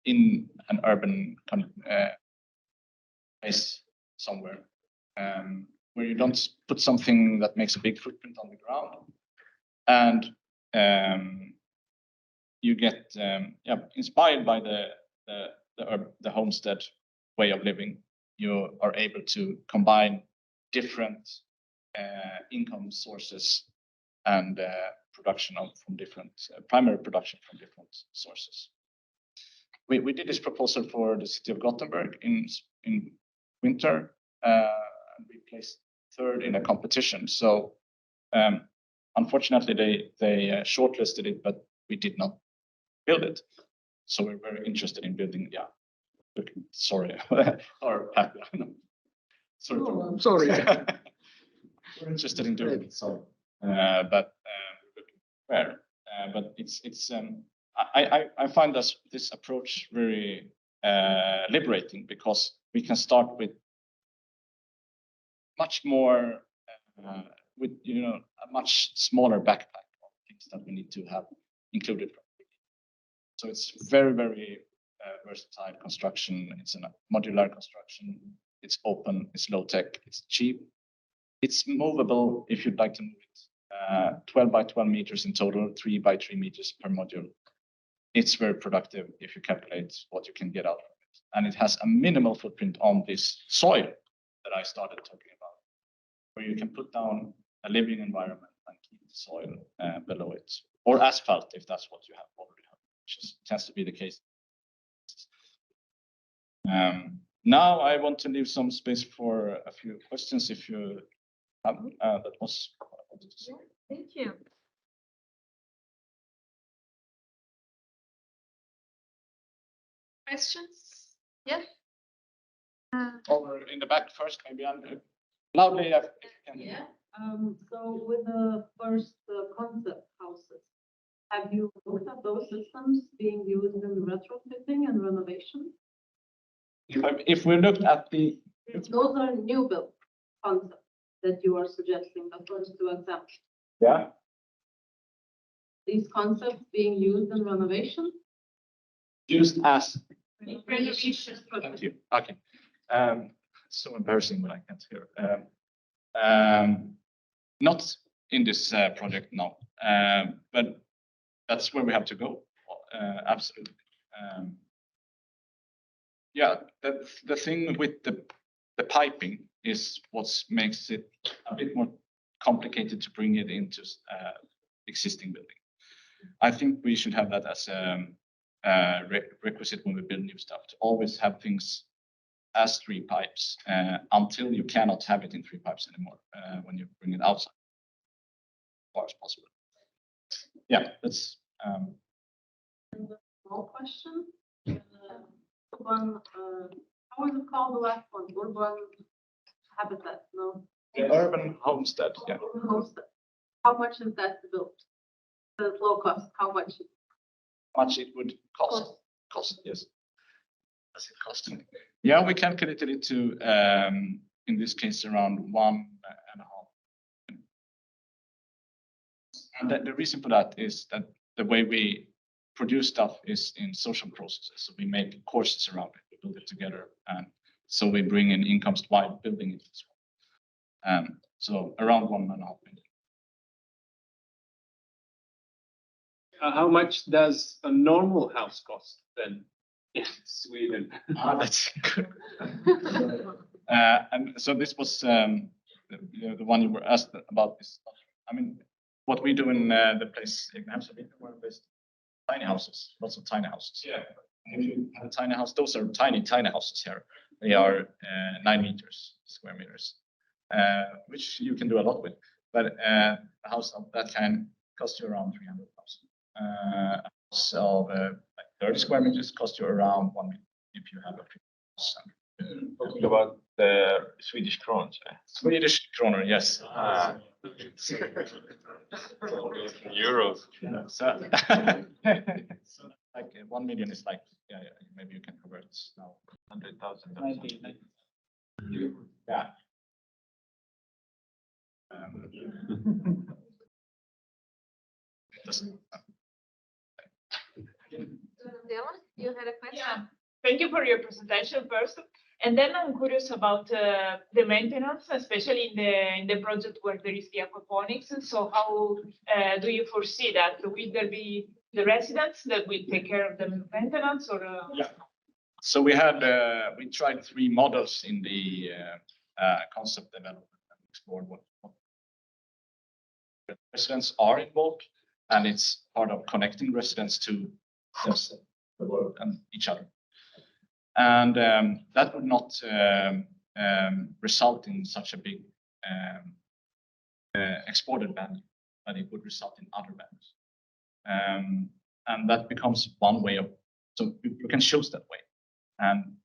in an urban place somewhere, where you don't put something that makes a big footprint on the ground, and you get inspired by the homestead way of living. You are able to combine different income sources and production from different primary production from different sources. We did this proposal for the city of Gothenburg in winter, and we placed third in a competition. So unfortunately, they shortlisted it, but we did not build it. So we're very interested in building. Yeah, sorry, or happy. Sorry. Oh, I'm sorry. We're interested in doing it. So, but where? But it's I find this approach very liberating, because we can start with much more with a much smaller backpack of things that we need to have included. So it's very versatile construction. It's a modular construction. It's open. It's low tech. It's cheap. It's movable if you'd like to move it. 12 by 12 meters in total, 3 by 3 meters per module. It's very productive if you calculate what you can get out of it. And it has a minimal footprint on this soil that I started talking about, where you can put down a living environment and keep the soil below it. Or asphalt, if that's what you have already have, which tends to be the case. Now I want to leave some space for a few questions if you have. That was what I wanted to say. Thank you. Questions? Yeah. Over in the back first, maybe loudly. If you can. Yeah. So with the first concept houses, have you looked at those systems being used in retrofitting and renovation? If we looked at the Those are new build concepts that you are suggesting, the first two examples. yeah. These concepts being used in renovation? Used as. Renovation. Thank you. Okay. So embarrassing when I can't hear. Not in this project, no. But that's where we have to go. Absolutely. Yeah, the thing with the piping is what makes it a bit more complicated to bring it into existing building. I think we should have that as a requisite when we build new stuff, to always have things as 3 pipes until you cannot have it in 3 pipes anymore when you bring it outside as far as possible. Yeah, that's Small question. Urban, how is it called, the last one? Urban habitat, no? the urban homestead. Yeah, Urban homestead. How much is that to build? The low cost, how much? how much it would cost, yes. Does it cost? Yeah, we calculated it to in this case around 1.5. And the reason for that is that the way we produce stuff is in social processes. So we make courses around it, we build it together, and so we bring in incomes while building it as well. So around 1.5 million. How much does a normal house cost then in Sweden? That's good. And so this was the one you were asked about this. I mean, what we do in the place in Amsterdam, we're based tiny houses, lots of tiny houses. Yeah. If you have a tiny house, those are tiny houses here. They are 9 square meters, which you can do a lot with. But a house of that kind costs you around 300,000. A house of like 30 square meters costs you around 1 million if you have a house. Talking about the Swedish crowns. Swedish kroner, yes. Euros. So, so like 1 million is like, yeah, maybe you can convert it now. 100,000. 90. Yeah. It doesn't. You had a question? Yeah, thank you for your presentation first. And then I'm curious about the maintenance, especially in the project where there is the aquaponics. And so how do you foresee that? Will there be the residents that will take care of the maintenance, or? Yeah. So we had we tried 3 models in the concept development and explored what residents are involved, and it's part of connecting residents to the world and each other. And that would not result in such a big exported value, but it would result in other values. And that becomes one way of, so you can choose that way. And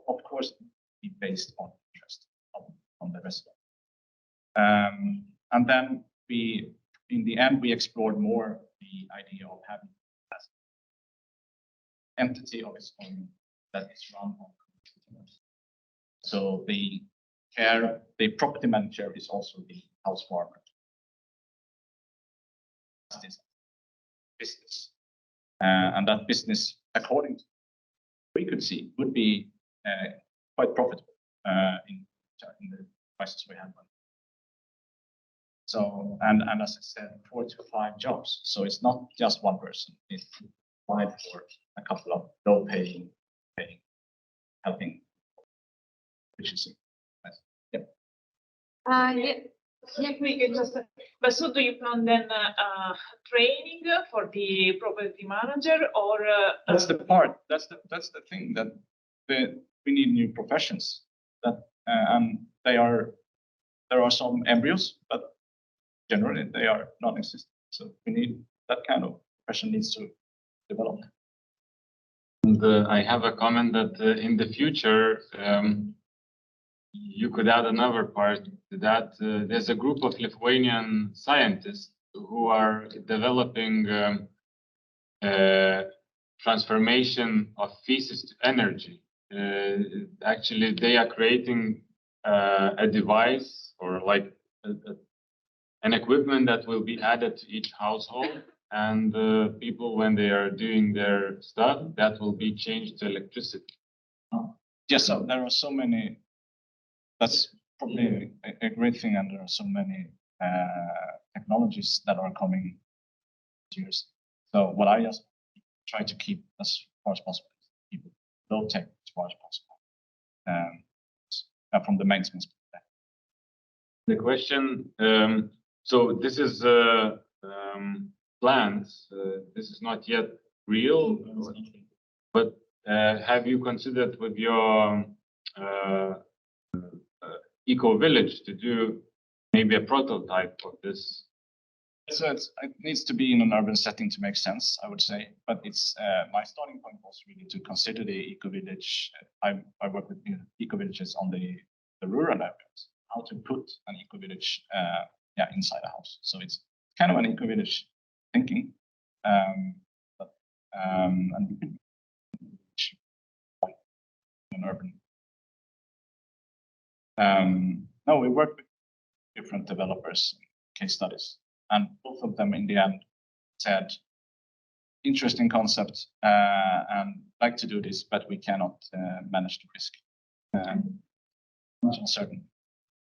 of course, be based on interest on the resident. And then in the end, we explored more the idea of having an entity of its own that is run on community. So the property manager is also the house farmer. This business, and that business, according to what we could see, would be quite profitable in the prices we had. So, and as I said, 4 to 5 jobs. So it's not just one person. It's 5 for a couple of low-paying, helping, which is nice. Yeah. If we can just, but so do you plan then training for the property manager, or? That's the part. That's the thing that we need new professions. That and there are some embryos, but generally they are non-existent. So we need that kind of profession needs to develop. And I have a comment that in the future, you could add another part to that. There's a group of Lithuanian scientists who are developing transformation of feces to energy. Actually, they are creating a device or like an equipment that will be added to each household, and people, when they are doing their stuff, that will be changed to electricity. Yes, so there are so many. That's probably a great thing, and there are so many technologies that are coming years. So what I just try to keep as far as possible, keep low tech as far as possible, from the maintenance the question. So this is plans. This is not yet real, but have you considered with your eco village to do maybe a prototype of this? So it needs to be in an urban setting to make sense, I would say. But it's my starting point was really to consider the eco village. I work with eco villages on the rural areas. How to put an eco village, inside a house. So it's kind of an eco village thinking, and an urban. No, we work with different developers, case studies. And both of them in the end said, interesting concept, and like to do this, but we cannot manage the risk. Much uncertain.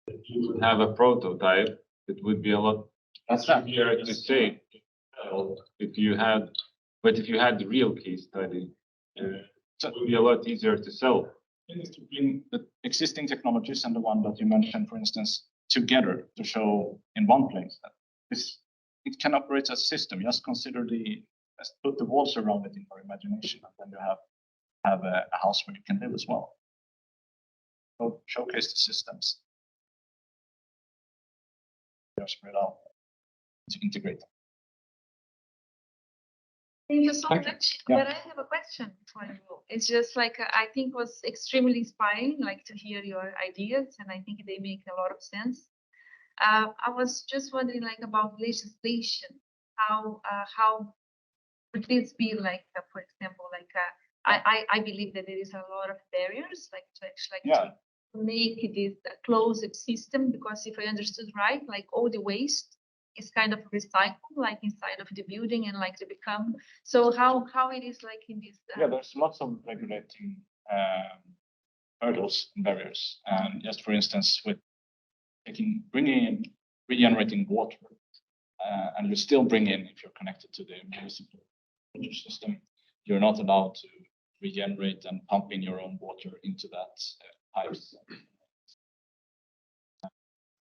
If you would have a prototype, it would be a lot easier to say. If you had the real case study, it would be a lot easier to sell. To bring the existing technologies and the one that you mentioned, for instance, together to show in one place that it can operate as a system. Just consider put the walls around it in your imagination, and then you have a house where you can live as well. So showcase the systems. They're spread out to integrate them. Thank you so Thank you. much. Yeah. But I have a question for you. It's just like I think was extremely inspiring, like to hear your ideas, and I think they make a lot of sense. I was just wondering, like about legislation. How would this be like, for example, like I believe that there is a lot of barriers, like to actually to make this a closed system, because if I understood right, like all the waste is kind of recycled, like inside of the building and like to become. So how it is like in this? There's lots of regulating hurdles and barriers. And just for instance, with bringing in regenerating water, and you still bring in, if you're connected to the municipal water system, you're not allowed to regenerate and pump in your own water into that pipes.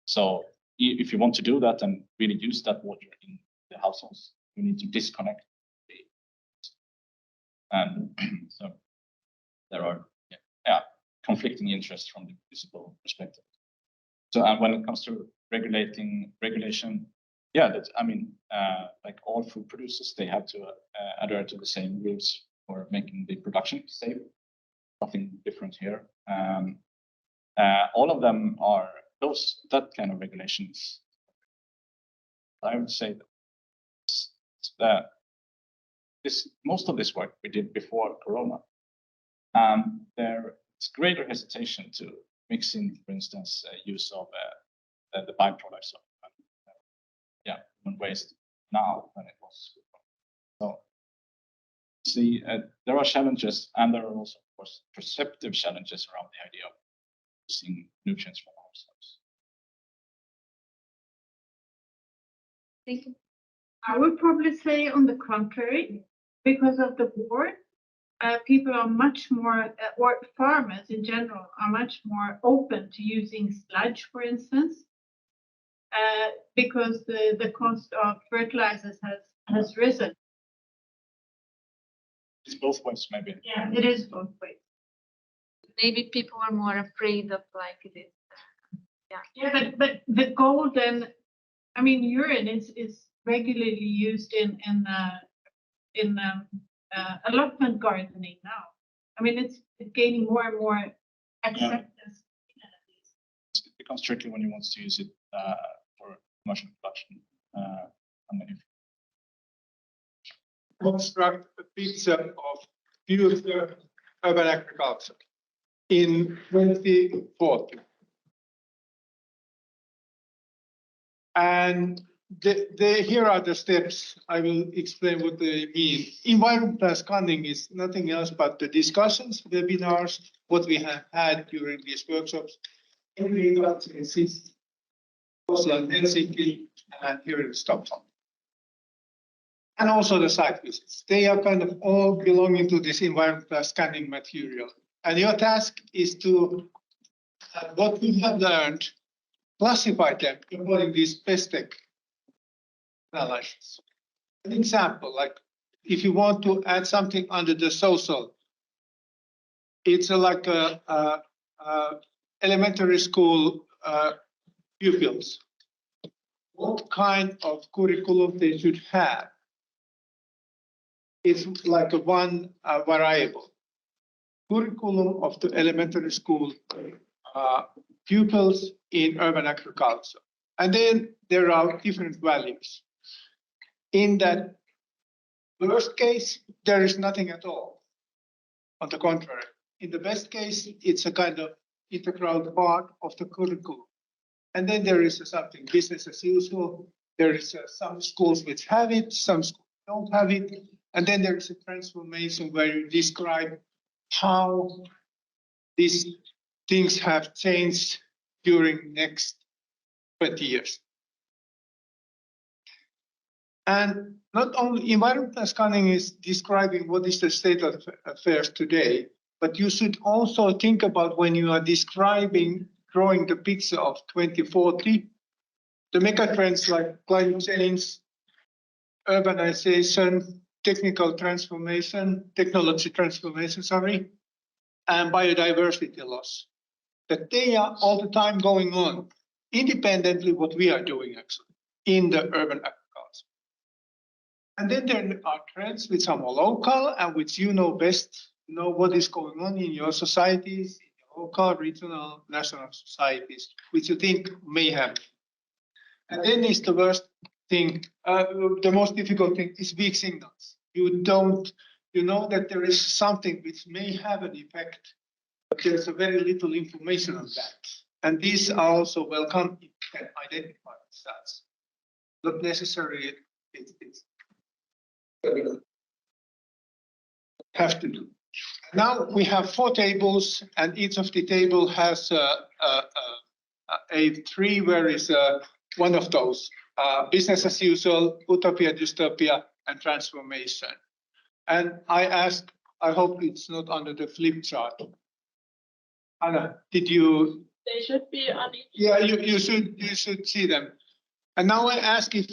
So if you want to do that and really use that water in the households, you need to disconnect and so there are conflicting interests from the municipal perspective. So and when it comes to regulation, like all food producers, they have to adhere to the same rules for making the production safe. Nothing different here. All of them are that kind of regulations. I would say that most of this work we did before Corona. There's greater hesitation to mix in, for instance, use of the byproducts of human waste now than it was before. So there are challenges, and there are also, of course, perceptive challenges around the idea of using nutrients from ourselves. Thank you. I would probably say on the contrary, because of the war, people are much more, or farmers in general, are much more open to using sludge, for instance, because the cost of fertilizers has risen. It's both ways, maybe. Yeah, it is both ways. Maybe people are more afraid of like this. Yeah, but the golden, I mean, urine is regularly used in allotment gardening now. I mean, it's gaining more and more acceptance. It becomes tricky when you want to use it for commercial production. Construct a picture of future urban agriculture in 2040. And here are the steps. I will explain what they mean. Environmental scanning is nothing else but the discussions, webinars, what we have had during these workshops in Oslo and Helsinki, and here in Stockholm. And also the site visits. They are kind of all belonging to this environmental scanning material. And your task is to, what we have learned, classify them according to this PESTEC analysis. An example, like if you want to add something under the social, it's like a elementary school pupils. What kind of curriculum they should have? It's like a one variable. Curriculum of the elementary school pupils in urban agriculture. And then there are different values. In that worst case, there is nothing at all. On the contrary, in the best case, it's a kind of integral part of the curriculum. And then there is something business as usual. There is some schools which have it, some schools don't have it. And then there is a transformation where you describe how these things have changed during next 20 years. And not only environmental scanning is describing what is the state of affairs today, but you should also think about when you are describing, drawing the picture of 2040, the megatrends like climate change, urbanization, technology transformation, sorry, and biodiversity loss, that they are all the time going on, independently what we are doing actually in the urban agriculture. And then there are trends which are more local and which you know best, know what is going on in your societies, in your local, regional, national societies, which you think may happen. And then is the worst thing, the most difficult thing is weak signals. You know that there is something which may have an effect, but there's a very little information on that. And these are also welcome if you can identify themselves. Not necessarily it's have to do. Now we have 4 tables, and each of the table has a tree where is one of those business as usual, utopia, dystopia, and transformation. And I hope it's not under the flip chart. Anna, did you? They should be on it. Yeah, you should see them. And now I ask if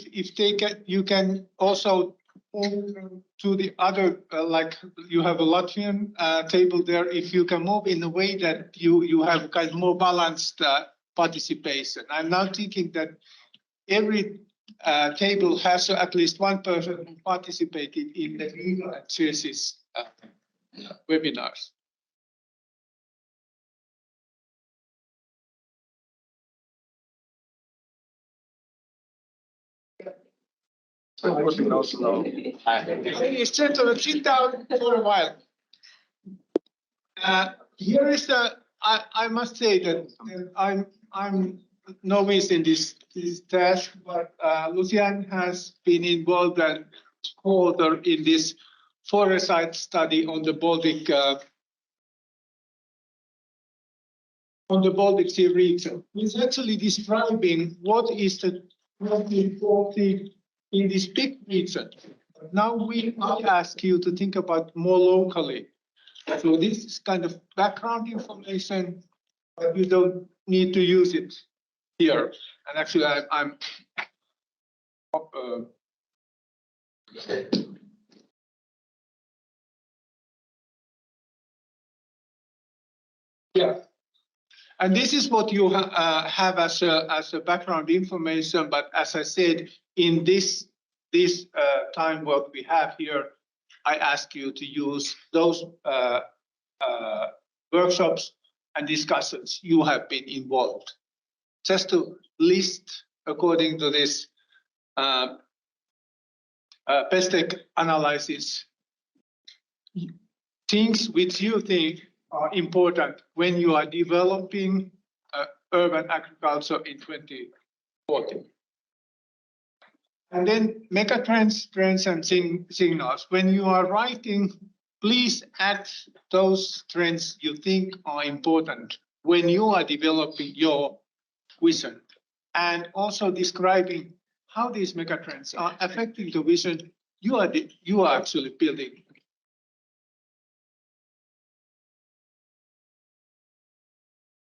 you can also move to the other, like you have a Latvian table there. If you can move in a way that you have kind of more balanced participation. I'm now thinking that every table has at least one person who participated in the legal and chassis webinars. Ladies and gentlemen, sit down for a while. Here is I must say that I'm novice in this task, but Lucian has been involved and co-author in this foresight study on the Baltic Sea region. It's actually describing what is the 2040 in this big region. Now I ask you to think about more locally. So this is kind of background information, but you don't need to use it here. And actually, I'm yeah. And this is what you have as a background information. But as I said, in this time what we have here, I ask you to use those workshops and discussions you have been involved. Just to list according to this PESTEC analysis, things which you think are important when you are developing urban agriculture in 2040. And then megatrends, trends, and signals. When you are writing, please add those trends you think are important when you are developing your vision, and also describing how these megatrends are affecting the vision you are actually building.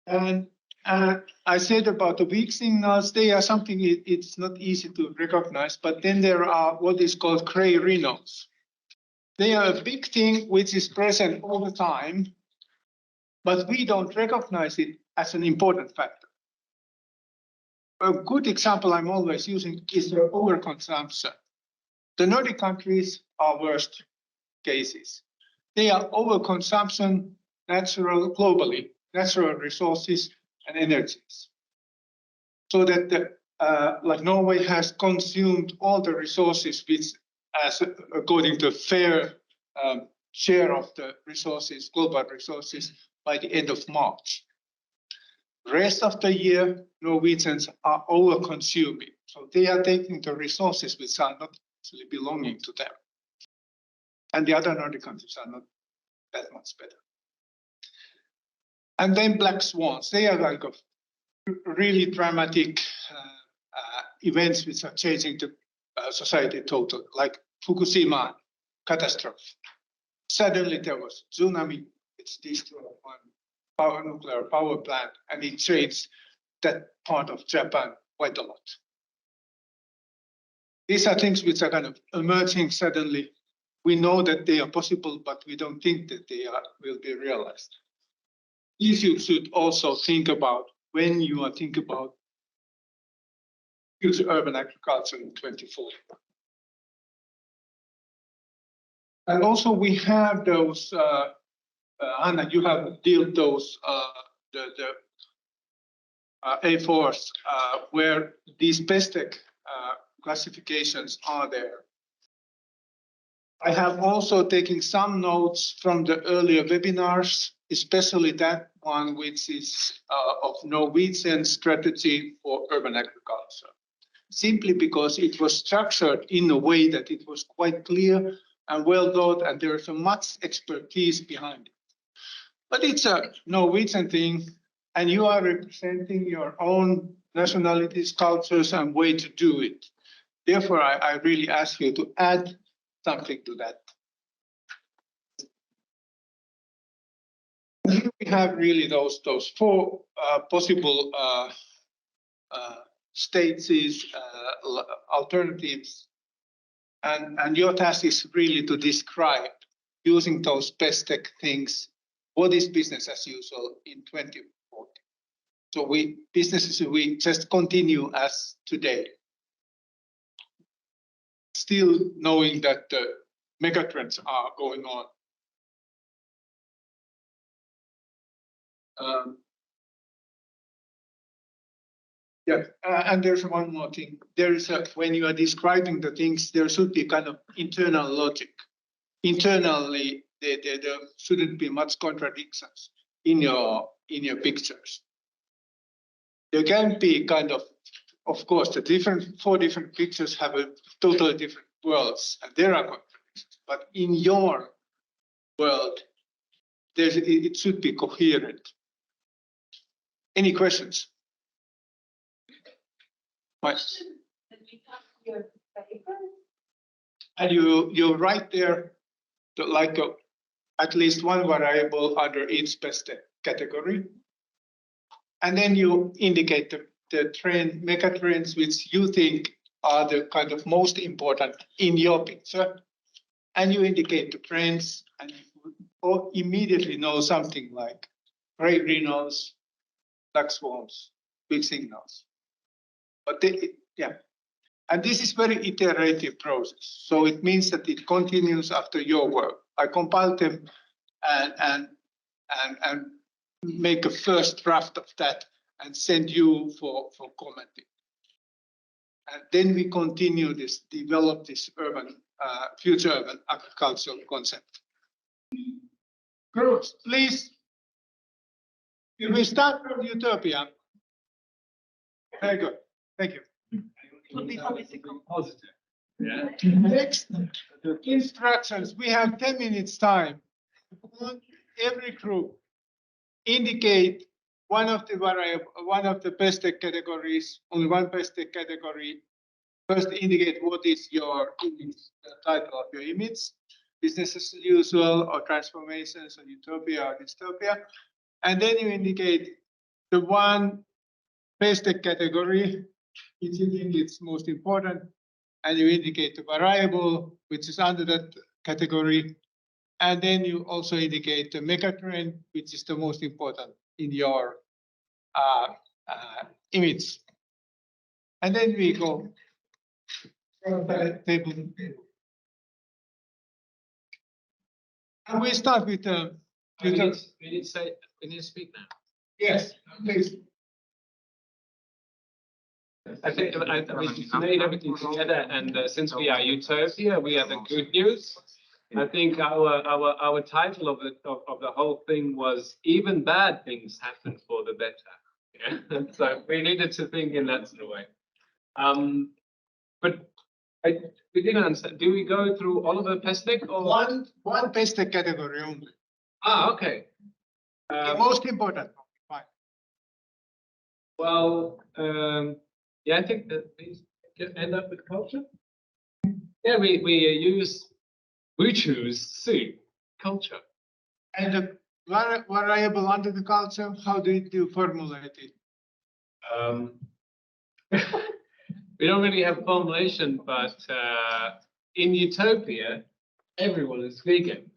And I said about the weak signals, they are something it's not easy to recognize, but then there are what is called gray rhinos. They are a big thing which is present all the time, but we don't recognize it as an important factor. A good example I'm always using is the overconsumption. The Nordic countries are worst cases. They are overconsumption globally, natural resources and energies. So that like Norway has consumed all the resources which, as according to fair share of the resources, global resources, by the end of March. Rest of the year, Norwegians are over-consuming. So they are taking the resources which are not actually belonging to them. And the other Nordic countries are not that much better. And then black swans, they are like a really dramatic events which are changing the society total, like Fukushima catastrophe. Suddenly there was tsunami, it's destroyed one nuclear power plant, and it changed that part of Japan quite a lot. These are things which are kind of emerging suddenly. We know that they are possible, but we don't think that they will be realized. These you should also think about when you are thinking about future urban agriculture in 2040. And also we have those, Anna, you have dealt those, the A4s, where these PESTEC classifications are there. I have also taken some notes from the earlier webinars, especially that one which is of Norwegian strategy for urban agriculture. Simply because it was structured in a way that it was quite clear and well thought, and there is so much expertise behind it. But it's a Norwegian thing, and you are representing your own nationalities, cultures, and way to do it. Therefore, I really ask you to add something to that. Here we have really those four possible states, alternatives, and your task is really to describe, using those PESTEC things, what is business as usual in 2040. So we just continue as today, still knowing that the megatrends are going on. And there's one more thing. There is when you are describing the things, there should be kind of internal logic. Internally, there shouldn't be much contradictions in your pictures. There can be kind of course, the four different pictures have a totally different worlds, and there are contradictions. But in your world, it should be coherent. Any questions? And you write there like at least one variable under each PESTEC category, and then you indicate the trend, megatrends which you think are the kind of most important in your picture, and you indicate the trends, and you immediately know something like gray rhinos, black swans, big signals. But and this is very iterative process. So it means that it continues after your work. I compile them and make a first draft of that and send you for commenting. And then we continue develop this future urban agricultural concept. Groups, please. We start from Utopia. Very good. Thank you. Positive. Yeah. Next, instructions. We have 10 minutes time. Every group indicate one of the PESTEC categories, only one PESTEC category. First, indicate what is your image, the title of your image, business as usual, or transformations, or utopia, or dystopia. And then you indicate the one basic category, if you think it's most important, and you indicate the variable which is under that category. And then you also indicate the megatrend, which is the most important in your image. And then we go from the table. And we start with the. We need to speak now. Yes, please. I think we just made everything together, and since we are Utopia, we have the good news. I think our title of the whole thing was "Even Bad Things Happen for the Better." Yeah? So we needed to think in that sort of way. But we didn't understand. Do we go through all of the PESTEC or One basic category only. Okay. The most important. Fine. Well, yeah, I think that we end up with culture. Yeah, we choose C, culture. And the variable under the culture, how did you formulate it? We don't really have formulation, but in Utopia, everyone is vegan.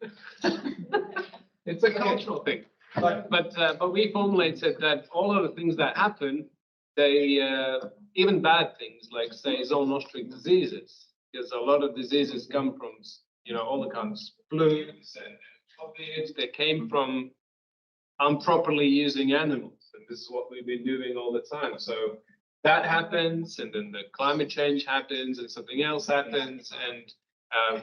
It's a cultural thing. But we formulated that all of the things that happen, they even bad things like say zoonotic diseases, because a lot of diseases come from all the kinds of flus and COVID. They came from improperly using animals, and this is what we've been doing all the time. So that happens, and then the climate change happens, and something else happens, and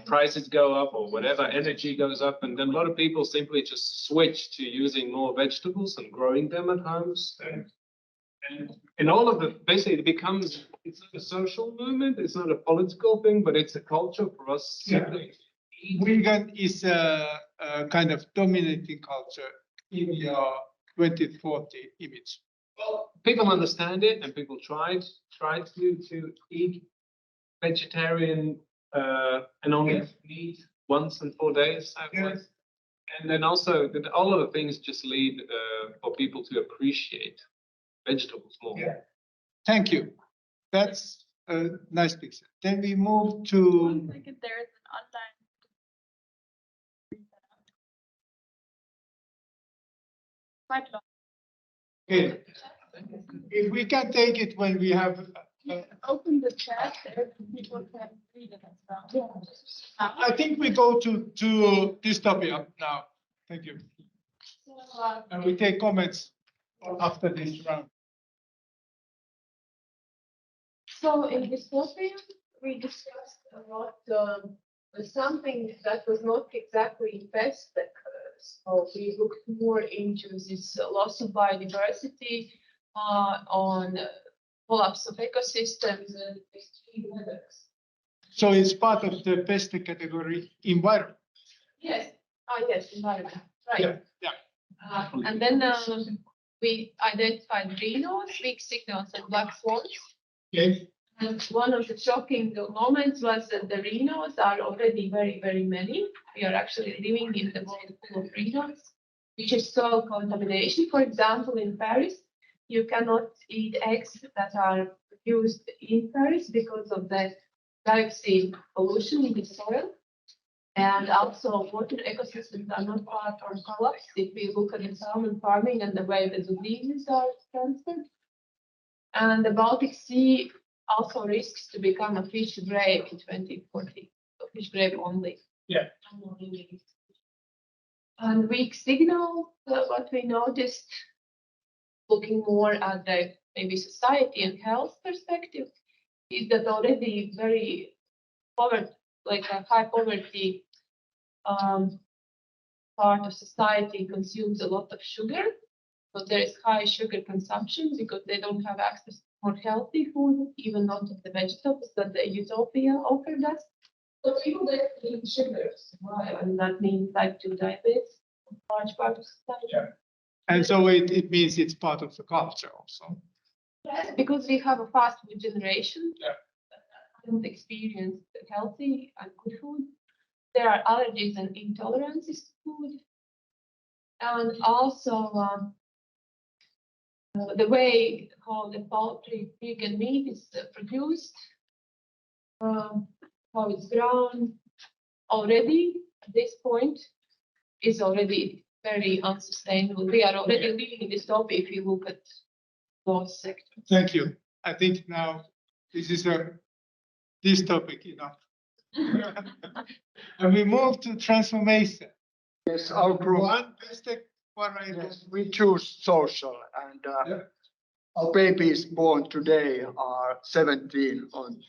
prices go up or whatever, energy goes up, and then a lot of people simply just switch to using more vegetables and growing them at homes. And all of the, basically it becomes, it's not a social movement, it's not a political thing, but it's a culture for us. Simply. Vegan is a kind of dominating culture in your 2040 image. Well, people understand it, and people tried to eat vegetarian and only meat once in 4 days. And then also all of the things just lead for people to appreciate vegetables more. Yeah. Thank you. That's a nice picture. Then we move to. 1 second, there is an online. Quite long. Okay. If we can take it when we have. Open the chat there, people can read it as well. I think we go to dystopia now. Thank you. So, And we take comments after this round. So in dystopia, we discussed a lot something that was not exactly PESTEC. So we looked more into this loss of biodiversity, on collapse of ecosystems and extreme weathers. So it's part of the best category environment. Yes, yes, environment, right. Yeah, yeah. And then we identified rhinos, weak signals, and black swans. Okay. And one of the shocking moments was that the rhinos are already very, very many. We are actually living in the world full of rhinos, which is soil contamination. For example, in Paris, you cannot eat eggs that are produced in Paris because of the dioxin pollution in the soil. And also water ecosystems are not part of collapse. If we look at the salmon farming and the way the diseases are transferred. And the Baltic Sea also risks to become a fish grave in 2040, so fish grave only. Yeah. And weak signal, what we noticed, looking more at the maybe society and health perspective, is that already very poverty, like a high poverty part of society consumes a lot of sugar. So there is high sugar consumption because they don't have access to more healthy food, even not of the vegetables that the Utopia offered us. So people that eat sugars, and that means type 2 diabetes, large part of society. Yeah. And so it means it's part of the culture also. Yes, because we have a fast food generation. Yeah. That haven't experienced healthy and good food. There are allergies and intolerances to food. And also the way how the poultry, pig and meat is produced, how it's grown, already at this point is already very unsustainable. We are already living in this topic if you look at those sectors. Thank you. I think now this is this topic enough. And we move to transformation. Yes, our group, One best variety. yes, we choose social, and our babies born today are 17 on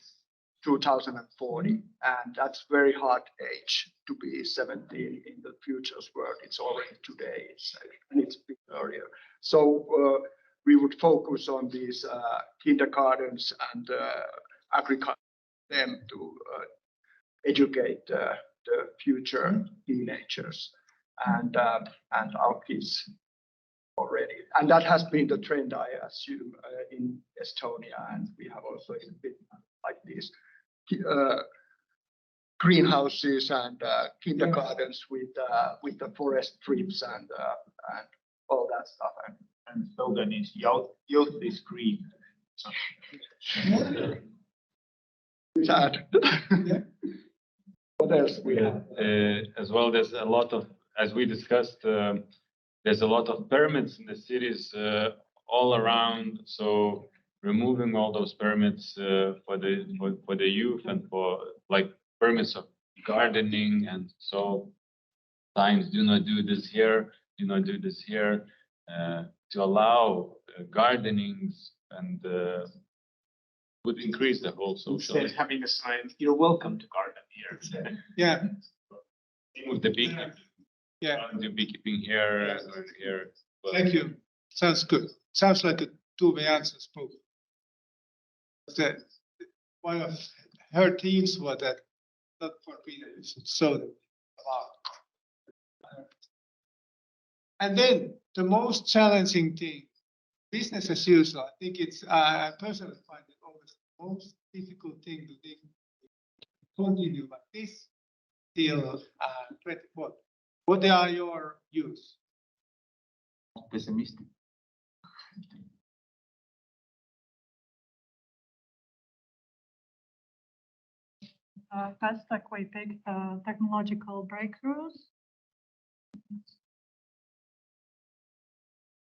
2040, and that's very hard age to be 17 in the future's world. It's already today, and it's been earlier. So we would focus on these kindergartens and agriculture, them to educate the future teenagers and our kids already. And that has been the trend, I assume, in Estonia, and we have also a bit like these greenhouses and kindergartens with the forest trips and all that stuff. And slogan is youth is green. Sad. What else we have? As well, there's a lot of, as we discussed, there's a lot of permits in the cities all around. So removing all those permits for the youth and for like permits of gardening, and so signs, do not do this here, do not do this here, to allow gardenings, and would increase the whole social. Instead of having a sign, you're welcome to garden here. Yeah, With the beekeeping, yeah. the beekeeping here or here. Well, Thank you. Sounds good. Sounds like a two-way answer spoke. One of her teams was that not forbidden, you should show them about. And then the most challenging thing, business as usual. I think it's, I personally find it always the most difficult thing to think, continue like this till 24. What are your views? Pessimistic. First, like we picked technological breakthroughs.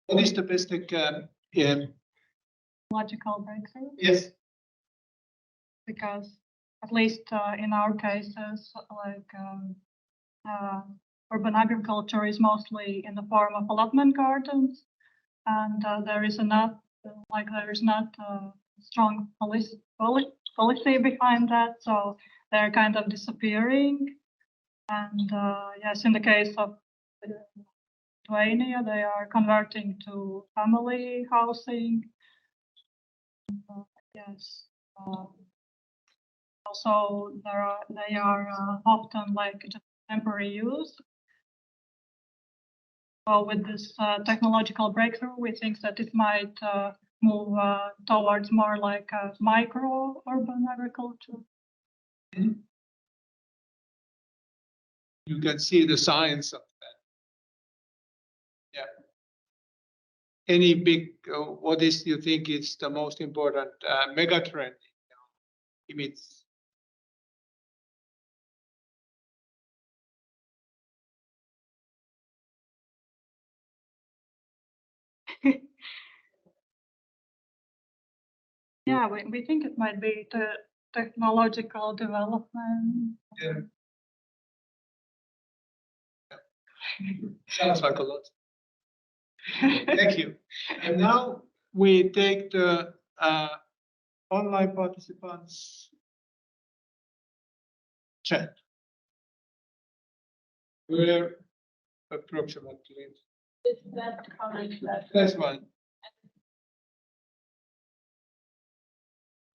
What is the best Logical breakthrough, yes, because at least in our cases, like urban agriculture is mostly in the form of allotment gardens, and there is not a strong policy behind that, so they're kind of disappearing. And yes, in the case of Lithuania, they are converting to family housing. Yes. Also, they are often like just temporary use. So with this technological breakthrough, we think that it might move towards more like micro urban agriculture. you can see the signs of that. Yeah. Any big, what is you think is the most important mega trend in image? Yeah, we think it might be the technological development. Yeah. Sounds like a lot. Thank you. And now we take the online participants chat. Where approximately, Is that comment that? that's one.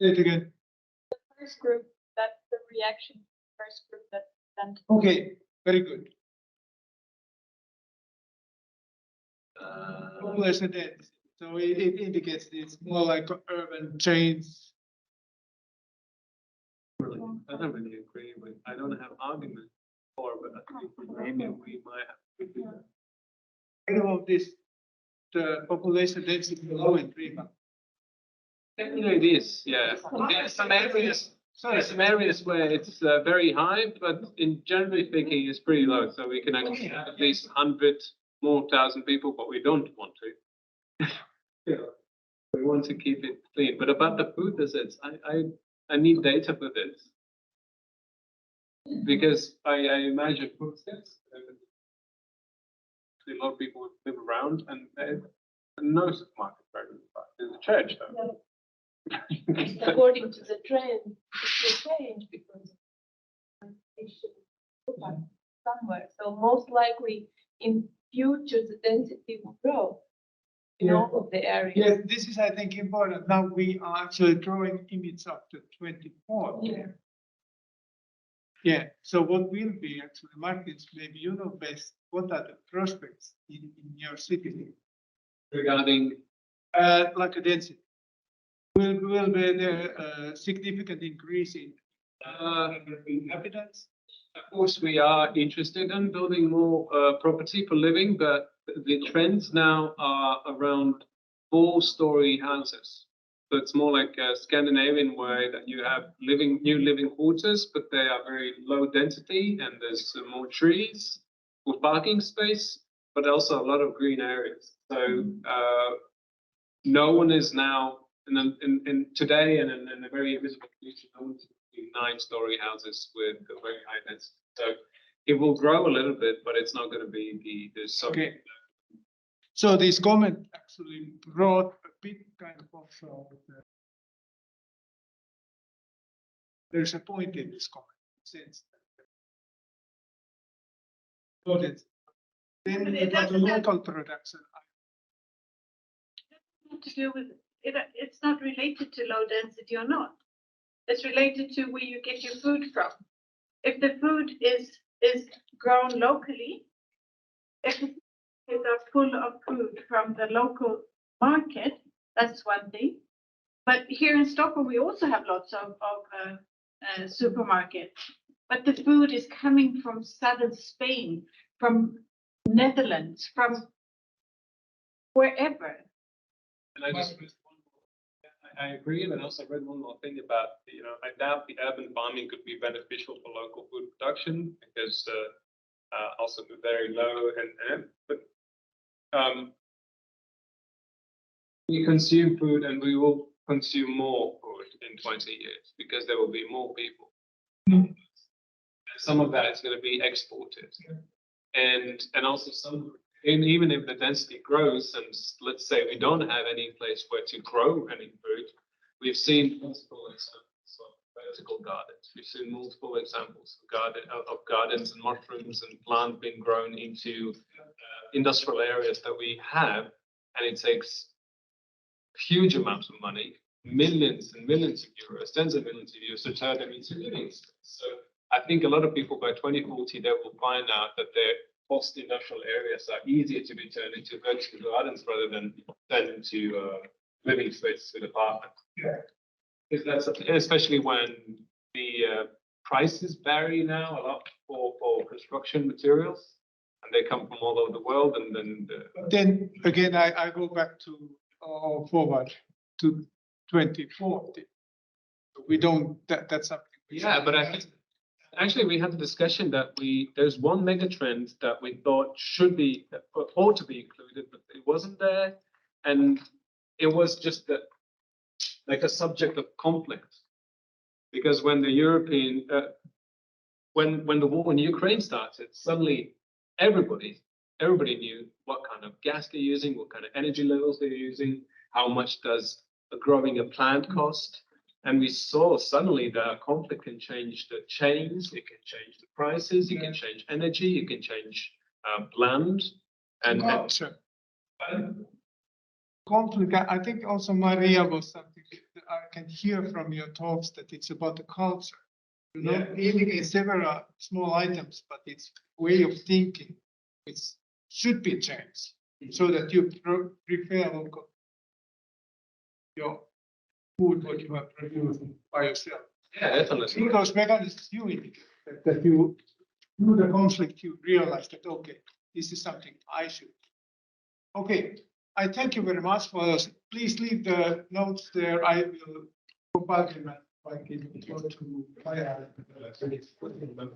Say it again. First group, that's the reaction, first group that sent. Okay, very good. Population density. So it indicates it's more like urban chains. Really, I don't really agree with, I don't have argument for, but I think maybe we might have to do that. What about this population density low in Riga. Definitely it is, yeah. There are some areas where it's very high, but in generally speaking, it's pretty low. So we can actually have at least 100 more thousand people, but we don't want to. You know, we want to keep it clean. But about the food deserts, I need data for this. Because I imagine food deserts, a lot of people live around and no supermarket present. There's a church though. According to the trend, it will change because it should go back somewhere. So most likely in future, the density will grow in all of the areas. Yes, this is, I think, important. Now we are actually drawing image up to 24. Yeah. Yeah, so what will be actually, Martins, maybe you know best, what are the prospects in your city? Regarding Like a density. Will be there a significant increase in inhabitants? Of course, we are interested in building more property for living, but the trends now are around 4-story houses. So it's more like a Scandinavian way that you have new living quarters, but they are very low density and there's more trees with parking space, but also a lot of green areas. So no one is now in today and in a very visible future, no one's doing 9-story houses with a very high density. So it will grow a little bit, but it's not going to be the subject. Okay. So this comment actually brought a bit kind of also. There's a point in this comment since. Then it about the doesn't local production. To do with it, it's not related to low density or not. It's related to where you get your food from. If the food is grown locally, if it are full of food from the local market, that's one thing. But here in Stockholm, we also have lots of supermarkets. But the food is coming from southern Spain, from Netherlands, from wherever. And I agree, and I also read one more thing about, I doubt the urban farming could be beneficial for local food production because also very low but we consume food and we will consume more food in 20 years because there will be more people. And some of that is going to be exported. And also even if the density grows, and let's say we don't have any place where to grow any food, we've seen multiple examples of vertical gardens. We've seen multiple examples of gardens and mushrooms and plants being grown into industrial areas that we have, and it takes huge amounts of money, millions and millions of euros, tens of millions of euros to turn them into living space. So I think a lot of people by 2040, they will find out that their post-industrial areas are easier to be turned into vertical gardens rather than turned into living spaces with apartments. Yeah. Because that's especially when the prices vary now a lot for construction materials, and they come from all over the world. And then again, I go back to forward to 2040. We don't. That's something. Yeah, but I think. Actually, we had a discussion that there's one mega trend that we thought ought to be included, but it wasn't there, and it was just like a subject of conflict, because when the European when the war in Ukraine started, suddenly everybody knew what kind of gas they're using, what kind of energy levels they're using, how much does growing a plant cost. And we saw suddenly that conflict can change the chains, it can change the prices, it can change energy, it can change land and culture. Conflict. I think also Maria was something that I can hear from your talks that it's about the culture. You're not dealing in several small items, but it's way of thinking. It should be changed so that you prepare local your food what you are producing by yourself. Yeah, definitely. In those mechanisms you indicate that you through the conflict you realize that okay, this is something I should. Okay, I thank you very much for, please leave the notes there. I will compile them and like it go to my.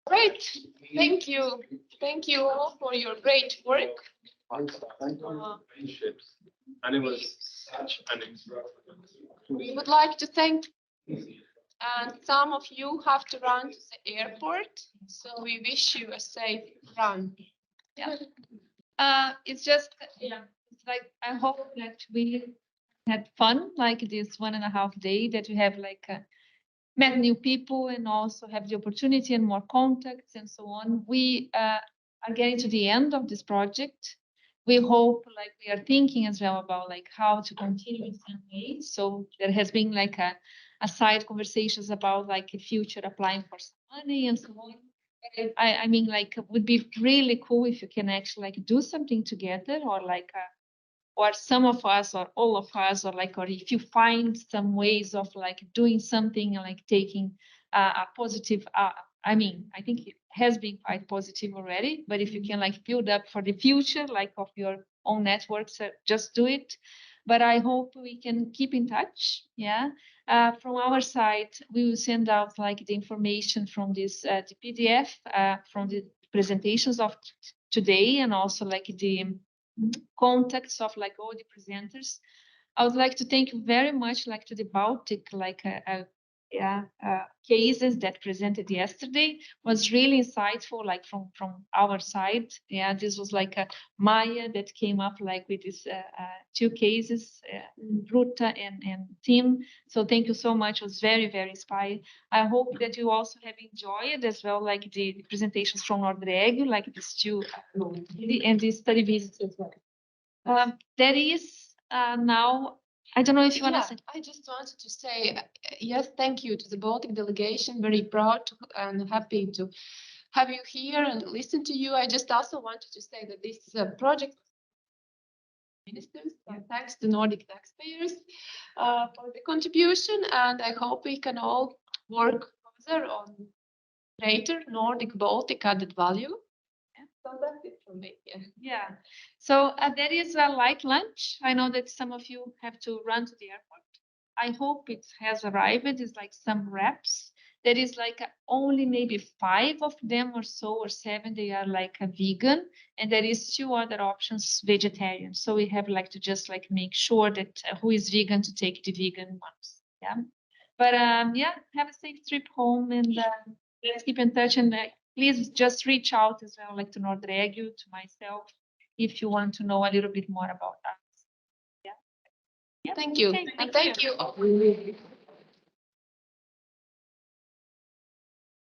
Great, thank you. Thank you all for your great work. Friendships. And it was such an We would like to thank, and some of you have to run to the airport, so we wish you a safe run. It's just, yeah, it's like, I hope that we had fun, like this 1.5 day that we have like met new people and also have the opportunity and more contacts and so on. We are getting to the end of this project. We hope, like we are thinking as well about like how to continue in some ways. So there has been like a side conversations about like in future applying for some money and so on. I mean, like, it would be really cool if you can actually like do something together, or like, or some of us, or all of us, or like, or if you find some ways of like doing something, like taking a positive. I mean, I think it has been quite positive already, but if you can like build up for the future, like of your own networks, just do it. But I hope we can keep in touch. Yeah. From our side, we will send out like the information from this the PDF from the presentations of today, and also like the contacts of like all the presenters. I would like to thank you very much, like to the Baltic, like cases that presented yesterday was really insightful, like from our side. Yeah, this was like a Maya that came up like with these 2 cases, Ruta and Tim. So thank you so much. It was very, very inspiring. I hope that you also have enjoyed as well, like the presentations from Nordregio, like these 2 and the study visits as well. There is now, I don't know if you want to say. I just wanted to say, yes, thank you to the Baltic delegation. Very proud and happy to have you here and listen to you. I just also wanted to say that this project ministers, thanks to Nordic taxpayers for the contribution, and I hope we can all work further on greater Nordic Baltic added value. So that's it from me. Yeah. So there is a light lunch. I know that some of you have to run to the airport. I hope it has arrived. It's like some wraps. There is like only maybe 5 of them or so, or 7. They are like a vegan, and there is 2 other options vegetarian. So we have like to just like make sure that who is vegan to take the vegan ones. Yeah. But yeah, have a safe trip home, and let's keep in touch, and please just reach out as well, like to Nordregio, to myself, if you want to know a little bit more about us. Yeah. Thank you. Okay, And thank you.